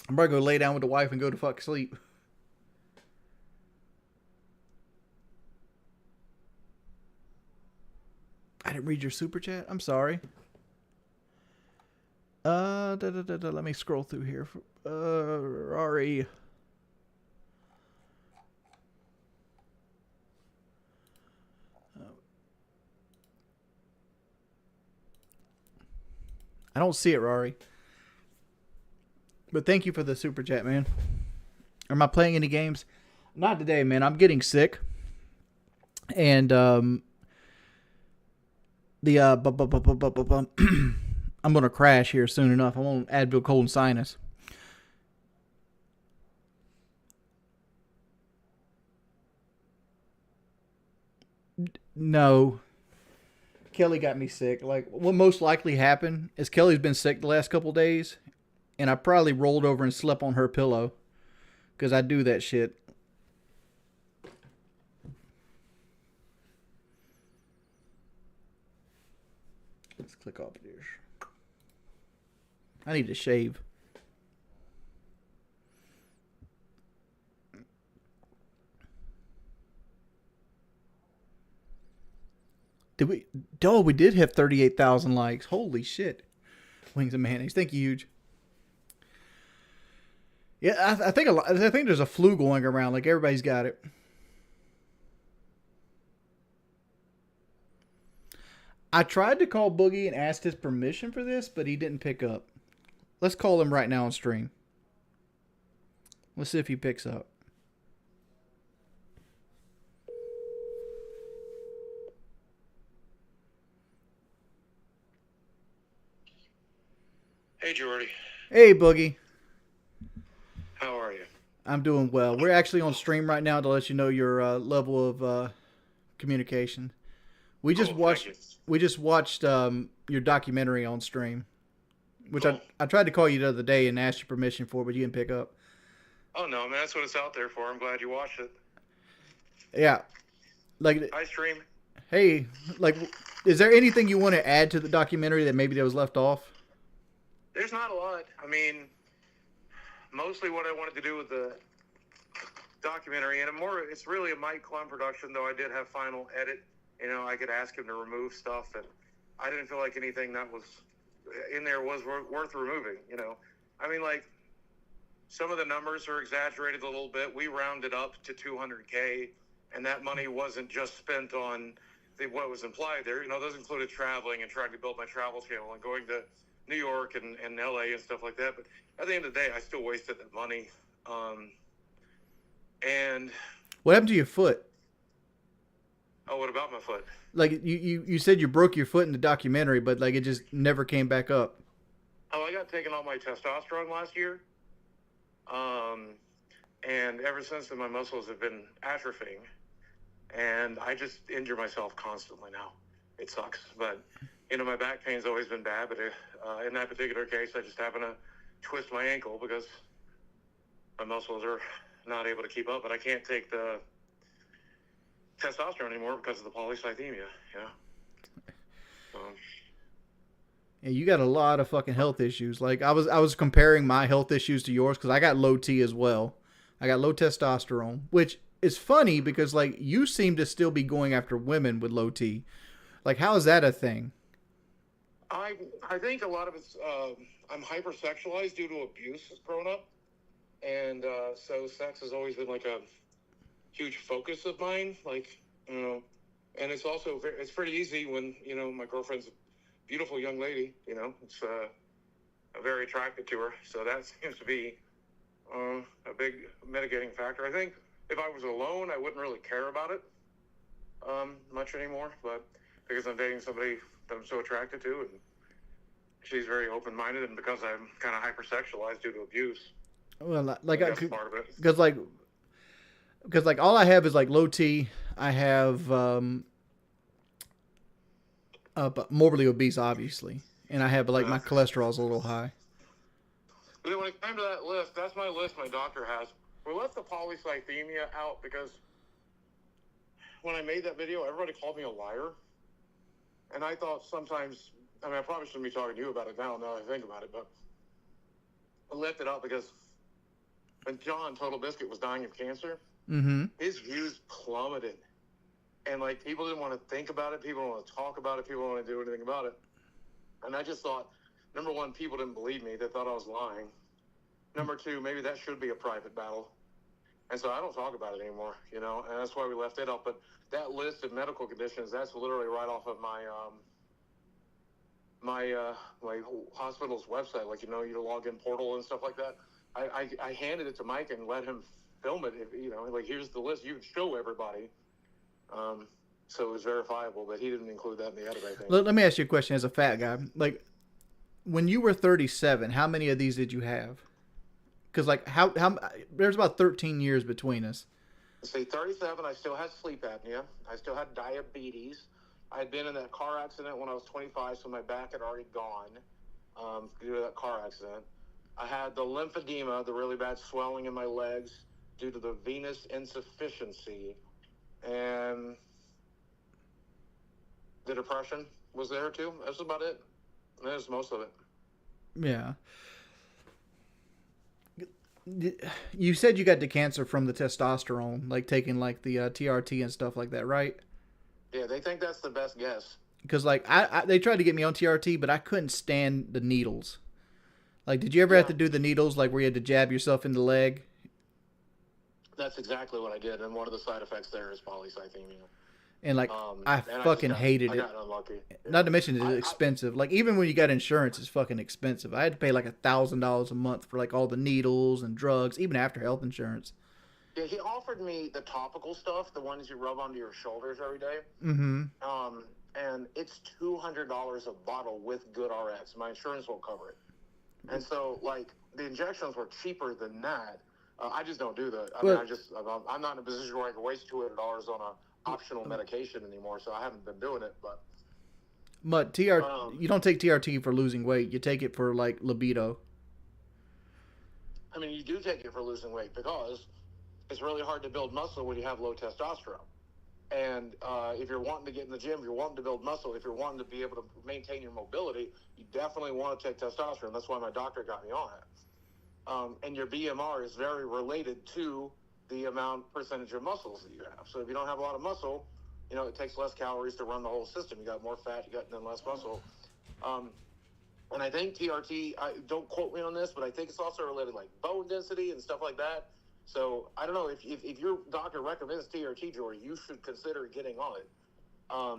I'm probably gonna lay down with the wife and go to fuck sleep. I didn't read your super chat. I'm sorry. Let me scroll through here. Rory. I don't see it, Rory. But thank you for the super chat, man. Am I playing any games? Not today, man. I'm getting sick. And I'm gonna crash here soon enough. I'm on Advil cold and sinus. No. Kelly got me sick. Like, what most likely happened is Kelly's been sick the last couple days, and I probably rolled over and slept on her pillow because I do that shit. Let's click off this. I need to shave. We did have 38,000 likes. Holy shit. Wings and mayonnaise. Thank you, Huge. Yeah, I think there's a flu going around. Like, everybody's got it. I tried to call Boogie and asked his permission for this, but he didn't pick up. Let's call him right now on stream. Let's see if he picks up. Hey, Jordy. Hey, Boogie. How are you? I'm doing well. We're actually on stream right now to let you know your level of communication. We just watched your documentary on stream, which I tried to call you the other day and asked your permission for, but you didn't pick up. Oh no, man, that's what it's out there for. I'm glad you watched it. Yeah, like I stream. Hey, like, is there anything you want to add to the documentary that maybe that was left off? There's not a lot. I mean, mostly what I wanted to do with the documentary, and it's really a Mike Clem production, though I did have final edit. You know, I could ask him to remove stuff, and I didn't feel like anything that was in there was worth removing, you know. I mean, like, some of the numbers are exaggerated a little bit. We rounded up to 200K, and that money wasn't just spent on what was implied there. You know, those included traveling and trying to build my travel channel and going to New York and LA and stuff like that. But at the end of the day, I still wasted that money. And what happened to your foot? Oh, what about my foot? Like, you said you broke your foot in the documentary, but like it just never came back up. Oh, I got taken off my testosterone last year. And ever since then, my muscles have been atrophying. And I just injure myself constantly now. It sucks. But, you know, my back pain's always been bad. But in that particular case, I just happen to twist my ankle because my muscles are not able to keep up. But I can't take the testosterone anymore because of the polycythemia, Yeah, you got a lot of fucking health issues. Like, I was comparing my health issues to yours because I got low T as well. I got low testosterone, which is funny because, like, you seem to still be going after women with low T. Like, how is that a thing? I think a lot of it's I'm hypersexualized due to abuse growing up, and so sex has always been like a huge focus of mine. Like, you know, and it's also it's pretty easy when, you know, my girlfriend's a beautiful young lady. You know, it's very attracted to her, so that seems to be a big mitigating factor. I think if I was alone, I wouldn't really care about it much anymore, but because I'm dating somebody that I'm so attracted to, and she's very open-minded, and because I'm kind of hypersexualized due to abuse. Well, like, that's part of it. Because like all I have is like low T. I have morbidly obese, obviously, and I have like my cholesterol's a little high. But then when it came to that list, that's my list my doctor has. We left the polycythemia out because when I made that video, everybody called me a liar. And I thought sometimes, I mean, I probably shouldn't be talking to you about it now that I think about it, but I left it out because when John Total Biscuit was dying of cancer, his views plummeted. And, like, people didn't want to think about it. People didn't want to talk about it. People didn't want to do anything about it. And I just thought, number one, people didn't believe me. They thought I was lying. Number two, maybe that should be a private battle. And so I don't talk about it anymore, you know, and that's why we left it up. But that list of medical conditions, that's literally right off of my my hospital's website. Like, you know, your login portal and stuff like that. I handed it to Mike and let him film it. You know, like, here's the list. You can show everybody. So it was verifiable, but he didn't include that in the edit, I think. Let me ask you a question as a fat guy. Like, when you were 37, how many of these did you have? Because, like, how there's about 13 years between us. See, 37, I still had sleep apnea. I still had diabetes. I had been in that car accident when I was 25, so my back had already gone due to that car accident. I had the lymphedema, the really bad swelling in my legs due to the venous insufficiency. And the depression was there too. That's about it. That was most of it. Yeah. You said you got the cancer from the testosterone, like taking like the TRT and stuff like that, right? Yeah, they think that's the best guess. Because like they tried to get me on TRT, but I couldn't stand the needles. Like, did you ever have to do the needles, like where you had to jab yourself in the leg? That's exactly what I did, and one of the side effects there is polycythemia. And like, I fucking hated it. I got unlucky. Not to mention it's expensive. Like, even when you got insurance, it's fucking expensive. I had to pay like $1,000 a month for like all the needles and drugs, even after health insurance. Yeah, he offered me the topical stuff, the ones you rub onto your shoulders every day. Mm-hmm. And it's $200 a bottle with GoodRx. My insurance won't cover it. And so, like, the injections were cheaper than that. I just don't do that. I'm not in a position where I can waste $200 on a optional medication anymore, so I haven't been doing it. But you don't take TRT for losing weight. You take it for like libido. I mean, you do take it for losing weight because it's really hard to build muscle when you have low testosterone. And if you're wanting to get in the gym, if you're wanting to build muscle, if you're wanting to be able to maintain your mobility, you definitely want to take testosterone. That's why my doctor got me on it. And your BMR is very related to the percentage of muscles that you have. So if you don't have a lot of muscle, you know, it takes less calories to run the whole system. You got more fat, you got then less muscle. And I think TRT, don't quote me on this, but I think it's also related like bone density and stuff like that. So I don't know if your doctor recommends TRT, Jory, you should consider getting on it.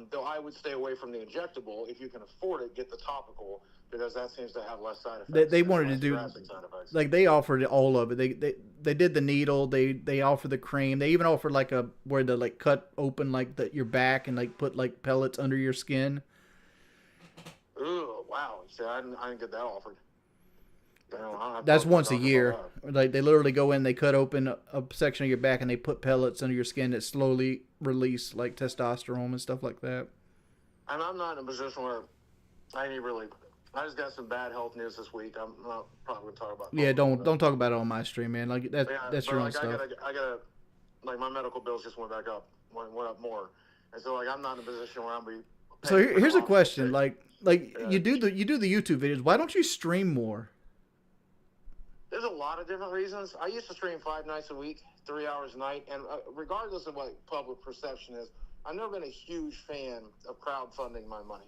Though I would stay away from the injectable. If you can afford it, get the topical because that seems to have less side effects. They wanted to do like they offered all of it. They did the needle. They offered the cream. They even offered like where they like cut open like your back and like put like pellets under your skin. Ooh, wow! See, I didn't get that offered. That's once a year. Like they literally go in, they cut open a section of your back, and they put pellets under your skin that slowly release like testosterone and stuff like that. And I'm not in a position where I just got some bad health news this week. I'm not probably gonna talk about. Yeah, don't talk about it on my stream, man. Like that's your own stuff. I gotta like my medical bills just went back up, went up more, and so like I'm not in a position where I'm be. So here's a question: like you do the YouTube videos. Why don't you stream more? There's a lot of different reasons. I used to stream 5 nights a week, 3 hours a night, and regardless of what public perception is, I've never been a huge fan of crowdfunding my money.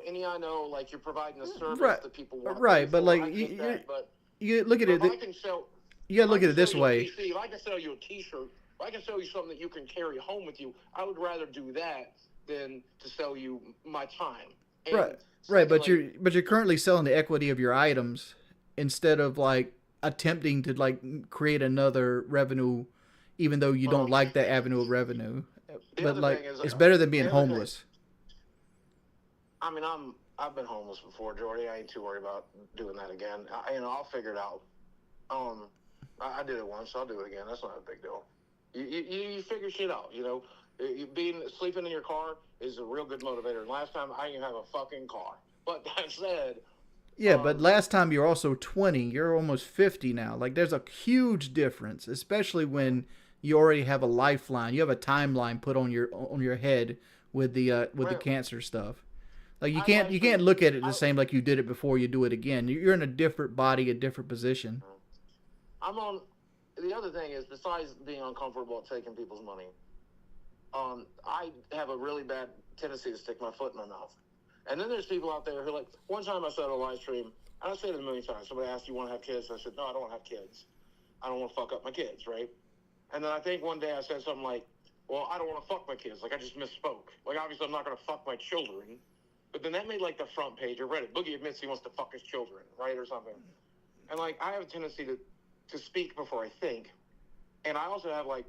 Any I know, like you're providing a service that people want. Right, but like you look at it. You gotta look at it this way. If I can sell you a T-shirt, if I can sell you something that you can carry home with you, I would rather do that than to sell you my time. And right, but you're currently selling the equity of your items instead of like attempting to like create another revenue, even though you don't like that avenue of revenue. But like it's better than being homeless. I mean, I've been homeless before, Jordy. I ain't too worried about doing that again. I'll figure it out. I did it once. I'll do it again. That's not a big deal. You figure shit out. You know, sleeping in your car is a real good motivator. And last time I didn't have a fucking car. But that said. Yeah, but last time you were also 20. You're almost 50 now. Like there's a huge difference, especially when you already have a lifeline. You have a timeline put on your head with the cancer stuff. Like you can't look at it the same like you did it before you do it again. You're in a different body, a different position. The other thing is, besides being uncomfortable at taking people's money, I have a really bad tendency to stick my foot in my mouth. And then there's people out there who like, one time I said on a live stream, and I said it a million times, somebody asked, you want to have kids? I said, no, I don't want to have kids. I don't want to fuck up my kids, right? And then I think one day I said something like, well, I don't want to fuck my kids. Like I just misspoke. Like obviously I'm not going to fuck my children. But then that made like the front page of Reddit. Boogie admits he wants to fuck his children, right, or something. And like I have a tendency to speak before I think, and I also have like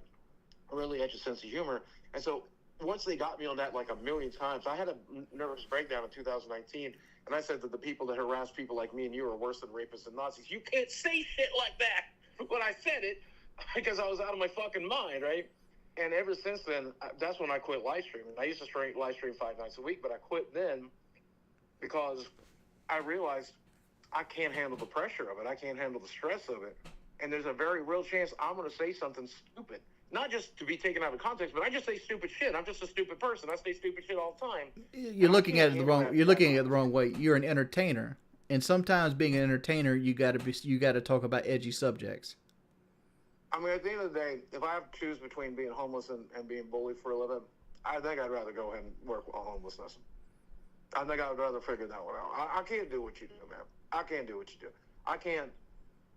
a really edgy sense of humor. And so once they got me on that like a million times, I had a nervous breakdown in 2019, and I said that the people that harass people like me and you are worse than rapists and Nazis. You can't say shit like that. When I said it, because I was out of my fucking mind, right? And ever since then, that's when I quit live streaming. I used to live stream 5 nights a week, but I quit then because I realized I can't handle the pressure of it. I can't handle the stress of it. And there's a very real chance I'm going to say something stupid. Not just to be taken out of context, but I just say stupid shit. I'm just a stupid person. I say stupid shit all the time. You're looking at it the wrong. You're looking at it the wrong way. You're an entertainer, and sometimes being an entertainer, you got to talk about edgy subjects. I mean, at the end of the day, if I have to choose between being homeless and being bullied for a living, I think I'd rather go ahead and work on homelessness. I think I would rather figure that one out. I can't do what you do, man. I can't do what you do. I can't.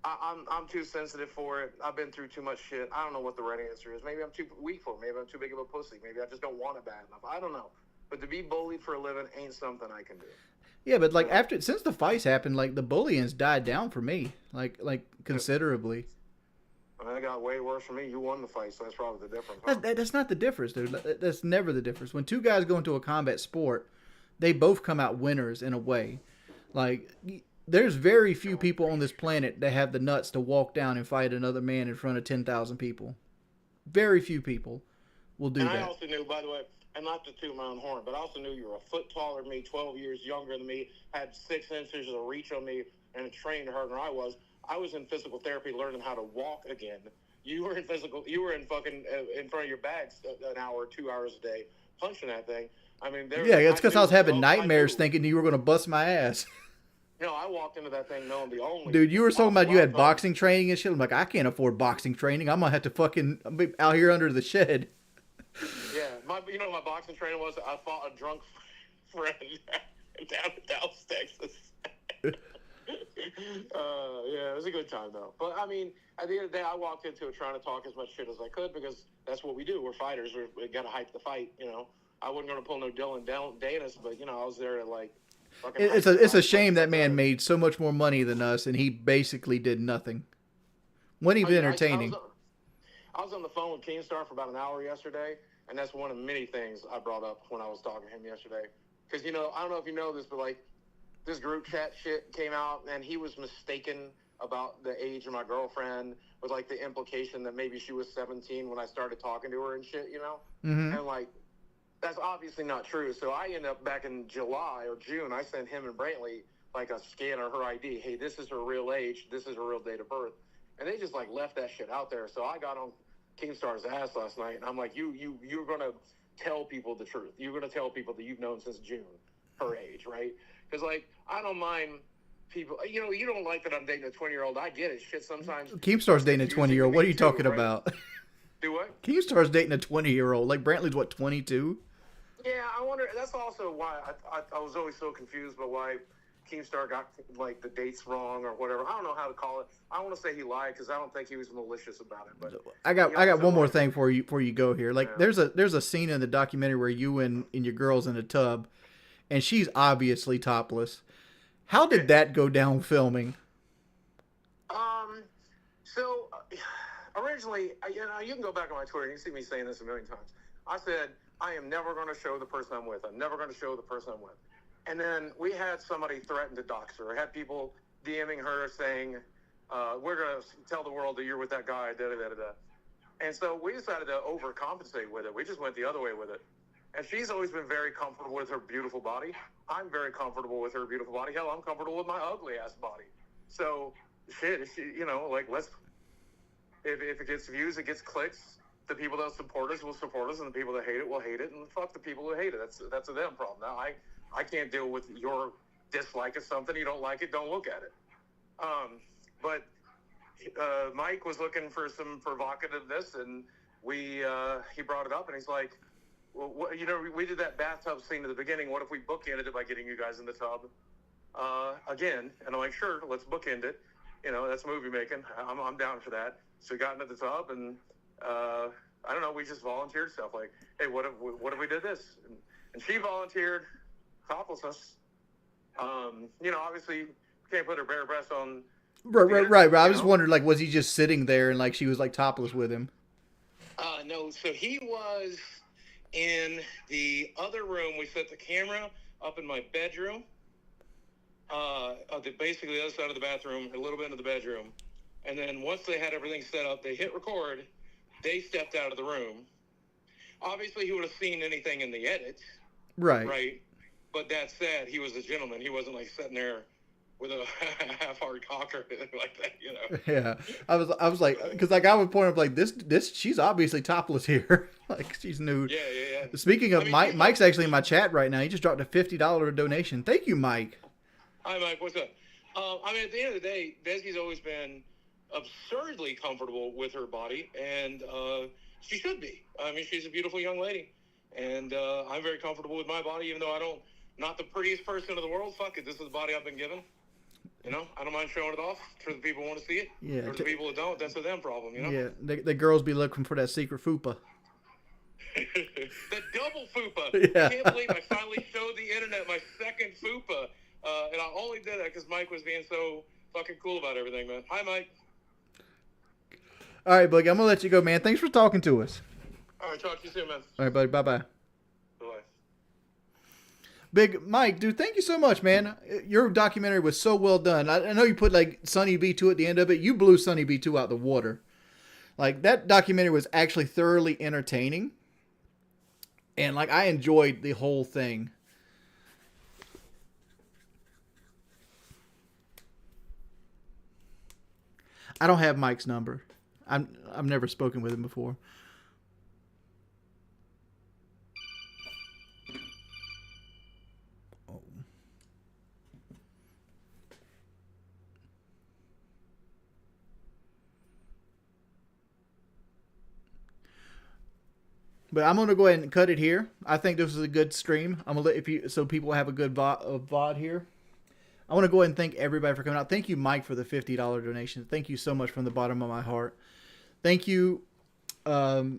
I'm too sensitive for it. I've been through too much shit. I don't know what the right answer is. Maybe I'm too weak for it. Maybe I'm too big of a pussy. Maybe I just don't want it bad enough. I don't know. But to be bullied for a living ain't something I can do. Yeah, but like since the fights happened, like the bullying's died down for me, like considerably. I mean, it got way worse for me. You won the fight, so that's probably the difference. Huh? That's not the difference, dude. That's never the difference. When two guys go into a combat sport, they both come out winners in a way. Like, there's very few people on this planet that have the nuts to walk down and fight another man in front of 10,000 people. Very few people will do that. I also knew, by the way, and not to toot my own horn, but I also knew you were a foot taller than me, 12 years younger than me, had 6 inches of reach on me, and trained harder than I was. I was in physical therapy learning how to walk again. You were in fucking in front of your bags an hour, 2 hours a day, punching that thing. I mean, yeah, it's because I was having nightmares thinking you were going to bust my ass. No, I walked into that thing knowing the only. Dude, you were talking about you had boxing training and shit. I'm like, I can't afford boxing training. I'm going to have to fucking be out here under the shed. Yeah, you know what my boxing training was? I fought a drunk friend down in Dallas, Texas. Yeah, it was a good time though. But I mean, at the end of the day, I walked into it trying to talk as much shit as I could because that's what we do. We're fighters. We got to hype the fight. You know, I wasn't going to pull no Dylan Danis, but you know, I was there to like. It's a shame that man made so much more money than us, and he basically did nothing. Wasn't even entertaining. I was on the phone with Keemstar for about an hour yesterday, and that's one of many things I brought up when I was talking to him yesterday. Because you know, I don't know if you know this, but like. This group chat shit came out, and he was mistaken about the age of my girlfriend with, like, the implication that maybe she was 17 when I started talking to her and shit, you know? Mm-hmm. And, like, that's obviously not true. So I ended up back in July or June, I sent him and Brantley, like, a scan of her ID. Hey, this is her real age. This is her real date of birth. And they just, like, left that shit out there. So I got on Keemstar's ass last night, and I'm like, you're going to tell people the truth. You're going to tell people that you've known since June, her age, right? Because, like, I don't mind people. You know, you don't like that I'm dating a 20-year-old. I get it. Shit, sometimes. Keemstar's dating a 20-year-old. What are you talking right? about? Do what? Keemstar's dating a 20-year-old. Like, Brantley's, what, 22? Yeah, I wonder. That's also why I was always so confused by why Keemstar got, like, the dates wrong or whatever. I don't know how to call it. I want to say he lied because I don't think he was malicious about it. But I got one more thing for you go here. Like, yeah. there's a scene in the documentary where you and your girl's in a tub. And she's obviously topless. How did that go down filming? So originally, you can go back on my Twitter. You can see me saying this a million times. I said, I am never going to show the person I'm with. I'm never going to show the person I'm with. And then we had somebody threaten to dox her. I had people DMing her saying, we're going to tell the world that you're with that guy, da-da-da-da-da. And so we decided to overcompensate with it. We just went the other way with it. And she's always been very comfortable with her beautiful body. I'm very comfortable with her beautiful body. Hell, I'm comfortable with my ugly-ass body. So, shit, you know, like, let's... If it gets views, it gets clicks. The people that support us will support us, and the people that hate it will hate it, and fuck the people who hate it. That's a them problem. Now, I can't deal with your dislike of something. You don't like it, don't look at it. But Mike was looking for some provocativeness, and he brought it up, and he's like, well, you know, we did that bathtub scene at the beginning. What if we bookended it by getting you guys in the tub again? And I'm like, sure, let's bookend it. You know, that's movie making. I'm down for that. So we got into the tub, and I don't know, we just volunteered stuff like, hey, what if we did this? And she volunteered toplessness. You know, obviously, can't put her bare breast on. Right. I was wondering, like, was he just sitting there and like she was like topless with him? No. So he was in the other room. We set the camera up in my bedroom. Basically the other side of the bathroom, a little bit into the bedroom. And then once they had everything set up, they hit record. They stepped out of the room. Obviously, he would have seen anything in the edit. Right. Right. But that said, he was a gentleman. He wasn't like sitting there with a half-hard cock or anything like that, you know. Yeah, I was like, because like I would point up like this, she's obviously topless here, like she's nude. Yeah. Speaking of Mike, Mike's actually in my chat right now. He just dropped a $50 donation. Thank you, Mike. Hi, Mike. What's up? I mean, at the end of the day, Desi's always been absurdly comfortable with her body, and she should be. I mean, she's a beautiful young lady, and I'm very comfortable with my body, even though not the prettiest person in the world. Fuck it, this is the body I've been given. You know, I don't mind showing it off for the people who want to see it. Yeah. For the people who don't, that's a them problem, you know? Yeah, the girls be looking for that secret fupa. The double fupa. Yeah. I can't believe I finally showed the internet my second fupa. And I only did that because Mike was being so fucking cool about everything, man. Hi, Mike. All right, Boogie, I'm going to let you go, man. Thanks for talking to us. All right, talk to you soon, man. All right, buddy. Bye-bye. Bye. Big Mike, dude, thank you so much, man. Your documentary was so well done. I know you put like Sunny B2 at the end of it. You blew Sunny B2 out the water. Like that documentary was actually thoroughly entertaining. And like I enjoyed the whole thing. I don't have Mike's number. I've never spoken with him before. But I'm gonna go ahead and cut it here. I think this is a good stream. I'm gonna let so people have a good VOD here. I want to go ahead and thank everybody for coming out. Thank you, Mike, for the $50 donation. Thank you so much from the bottom of my heart. Thank you, Rory.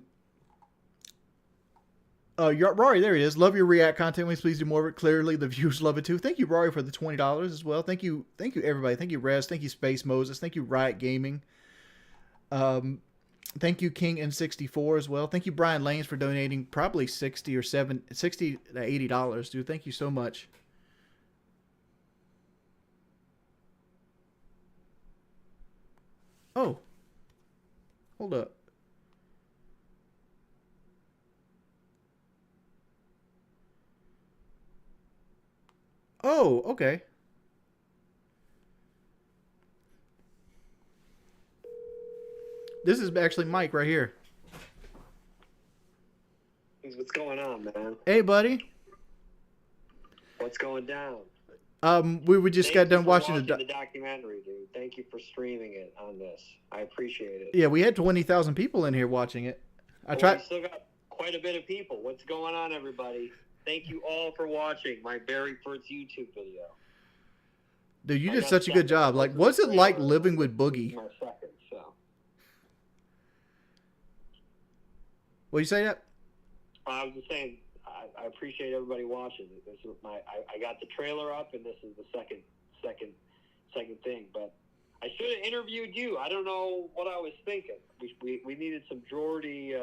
There he is. Love your React content. Please do more of it. Clearly, the viewers love it too. Thank you, Rory, for the $20 as well. Thank you, everybody. Thank you, Rez. Thank you, Space Moses. Thank you, Riot Gaming. Thank you, King N64 as well. Thank you, Brian Lanes, for donating probably $60 to $80, dude. Thank you so much. Oh, hold up. Oh, okay. This is actually Mike right here. What's going on, man? Hey, buddy. What's going down? We just got done watching the documentary, dude. Thank you for streaming it on this. I appreciate it. Yeah, we had 20,000 people in here watching it. We still got quite a bit of people. What's going on, everybody? Thank you all for watching my very first YouTube video. Dude, you did such a good job. Like, what's it like living with Boogie? My second, so. What you say that? I was just saying, I appreciate everybody watching. This is I got the trailer up, and this is the second thing. But I should have interviewed you. I don't know what I was thinking. We needed some Jordy.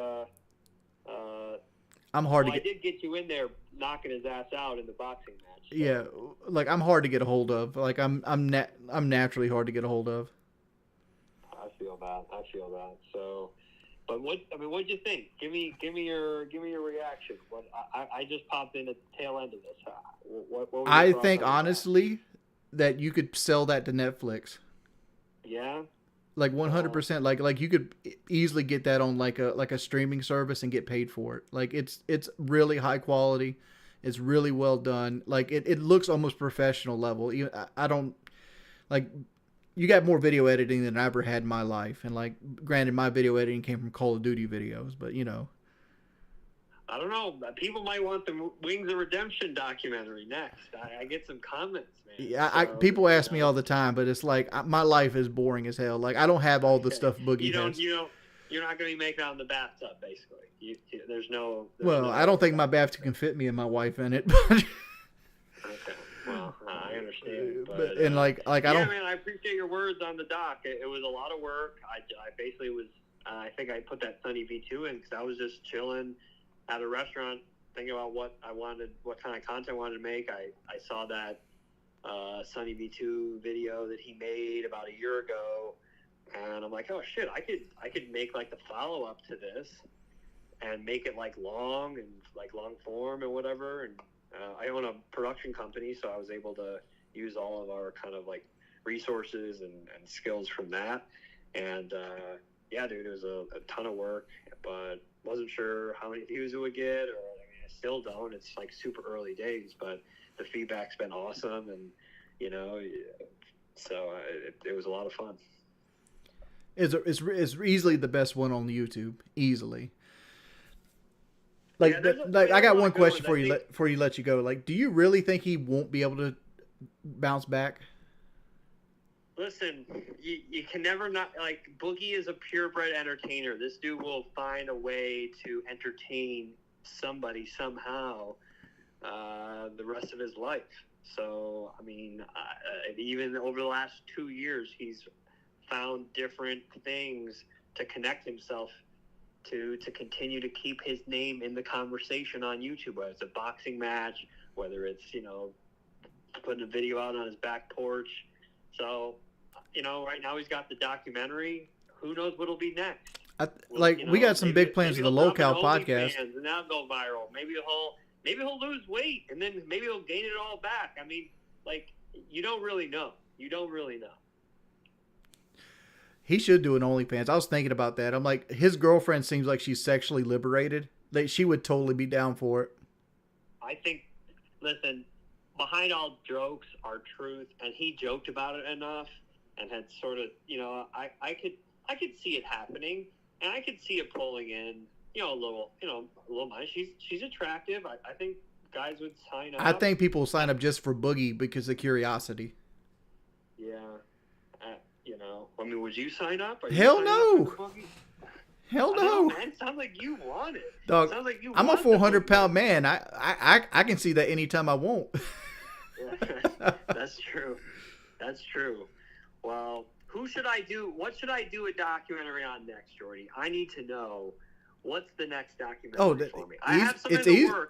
I'm hard to get. I did get you in there knocking his ass out in the boxing match. So. Yeah, like I'm hard to get a hold of. Like I'm naturally hard to get a hold of. I feel that. So, but what'd you think? Give me your reaction. I just popped in at the tail end of this. What were your I thoughts think on honestly that you could sell that to Netflix. that? Yeah. Like 100%. Like you could easily get that on like a streaming service and get paid for it. Like it's really high quality. It's really well done. Like it looks almost professional level. I don't like. You got more video editing than I ever had in my life. And like, granted, my video editing came from Call of Duty videos, but you know. I don't know. People might want the Wings of Redemption documentary next. I get some comments, man. Yeah, people ask me all the time, but it's like my life is boring as hell. Like I don't have all the stuff Boogie has. You're not going to be making out in the bathtub, basically. There's no. I don't think my bathtub can fit me and my wife in it. Okay. Well, I understand. But and like I yeah, don't. man, I appreciate your words on the doc. It was a lot of work. I basically was. I think I put that Sunny V2 in because I was just chilling at a restaurant, thinking about what kind of content I wanted to make. I saw that Sunny V2 video that he made about a year ago, And I'm like, oh shit, I could make like the follow up to this and make it like long and like long form and whatever. And I own a production company, so I was able to use all of our kind of like resources and skills from that. And yeah, dude, it was a ton of work, but wasn't sure how many views it would get, or I mean, I still don't. It's like super early days, but the feedback's been awesome, and you know, so it was a lot of fun. It's easily the best one on YouTube, easily. Like, Yeah, I got one question for you before you let you go. Like, do you really think he won't be able to bounce back? Listen, you can never not, like, Boogie is a purebred entertainer. This dude will find a way to entertain somebody somehow the rest of his life. So, I mean, even over the last 2 years, he's found different things to connect himself to continue to keep his name in the conversation on YouTube, whether it's a boxing match, whether it's, you know, putting a video out on his back porch. So, you know, right now he's got the documentary. Who knows what'll be next? We got some big plans for the Local podcast. And that'll go viral. Maybe he'll lose weight, and then maybe he'll gain it all back. I mean, like, you don't really know. You don't really know. He should do an OnlyFans. I was thinking about that. I'm like, his girlfriend seems like she's sexually liberated. Like, she would totally be down for it. I think, listen, behind all jokes are truth, and he joked about it enough and had sort of, you know, I could see it happening, and I could see it pulling in, you know, a little money. She's attractive. I think guys would sign up. I think people will sign up just for Boogie because of curiosity. Yeah. You know, I mean, would you sign up? Hell no. Hell no. Man, sounds like you want it. Dog, sounds like you I'm a want 400-pound man. I can see that anytime I want. Yeah, that's true. That's true. Well, what should I do a documentary on next, Jordy? I need to know what's the next documentary for me. I have some in the works.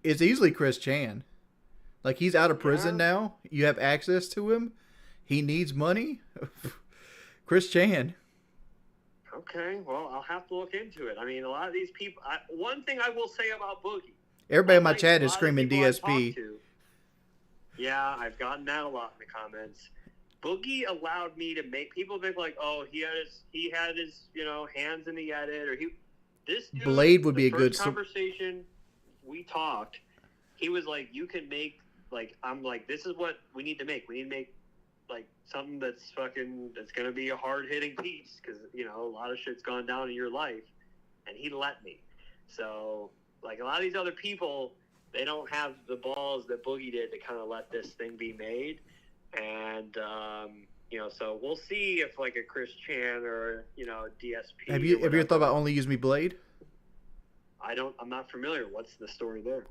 It's easily Chris Chan. Like, he's out of prison now. You have access to him. He needs money. Chris Chan. Okay, well, I'll have to look into it. I mean, a lot of these people. One thing I will say about Boogie. Everybody in my chat is screaming DSP. Yeah, I've gotten that a lot in the comments. Boogie allowed me to make people think like, oh, he had his you know, hands in the edit, or this dude, Blade would be a good conversation. We talked. He was like, you can make, like, I'm like, this is what we need to make. We need to make, like, something that's gonna be a hard-hitting piece, because, you know, a lot of shit's gone down in your life, and he let me. So, like, a lot of these other people, they don't have the balls that Boogie did to kind of let this thing be made. And you know, so we'll see if, like, a Chris Chan or, you know, DSP. Have you ever thought about Only Use Me Blade? I'm not familiar. What's the story there?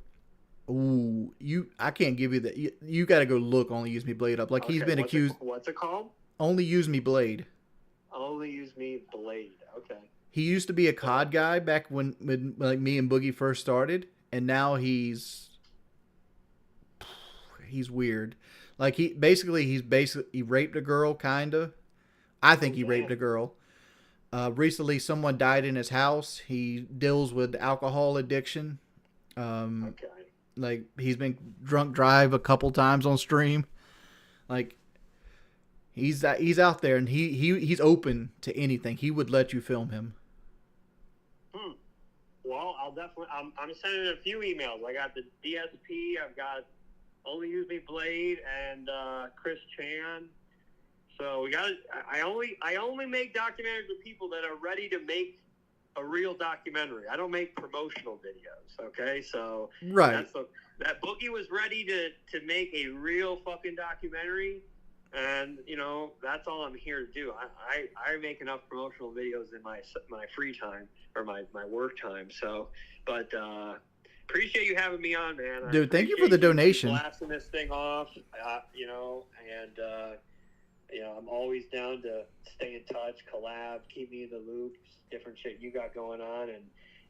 Ooh, I can't give you that. You got to go look Only Use Me Blade up. Like, he's been accused. What's it called? Only Use Me Blade. Only Use Me Blade. Okay. He used to be a COD guy back when like me and Boogie first started, and now he's weird. Like, he raped a girl, kinda. I think he raped a girl. Recently, someone died in his house. He deals with alcohol addiction. Okay. Like, he's been drunk drive a couple times on stream. Like, he's out there, and he's open to anything. He would let you film him. Well, I'll definitely. I'm sending a few emails. I got the DSP. I've got Only Use Me Blade and Chris Chan. So we got. I only make documentaries with people that are ready to make a real documentary. I don't make promotional videos. Okay, so right. That Boogie was ready to make a real fucking documentary, and you know, that's all I'm here to do. I make enough promotional videos in my free time or my work time. So, but appreciate you having me on, man. Dude, thank you for the donation. Blasting this thing off, you know, and you know, I'm always down to stay in touch, collab, keep me in the loop, different shit you got going on, and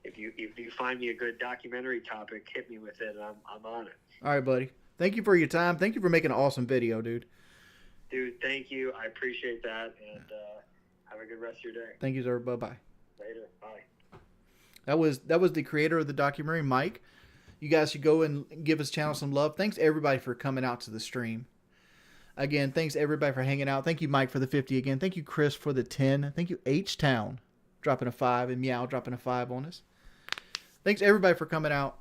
if you find me a good documentary topic, hit me with it. I'm on it. All right, buddy. Thank you for your time. Thank you for making an awesome video, dude. Dude, thank you. I appreciate that, and have a good rest of your day. Thank you, sir. Bye-bye. Later. Bye. That was the creator of the documentary, Mike. You guys should go and give his channel some love. Thanks everybody for coming out to the stream. Again, thanks everybody for hanging out. Thank you, Mike, for the 50 again. Thank you, Chris, for the 10. Thank you, H-Town, dropping a 5, and Meow dropping a 5 on us. Thanks everybody for coming out.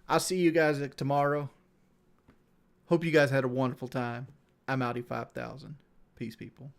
I'll see you guys tomorrow. Hope you guys had a wonderful time. I'm Audi 5000. Peace, people.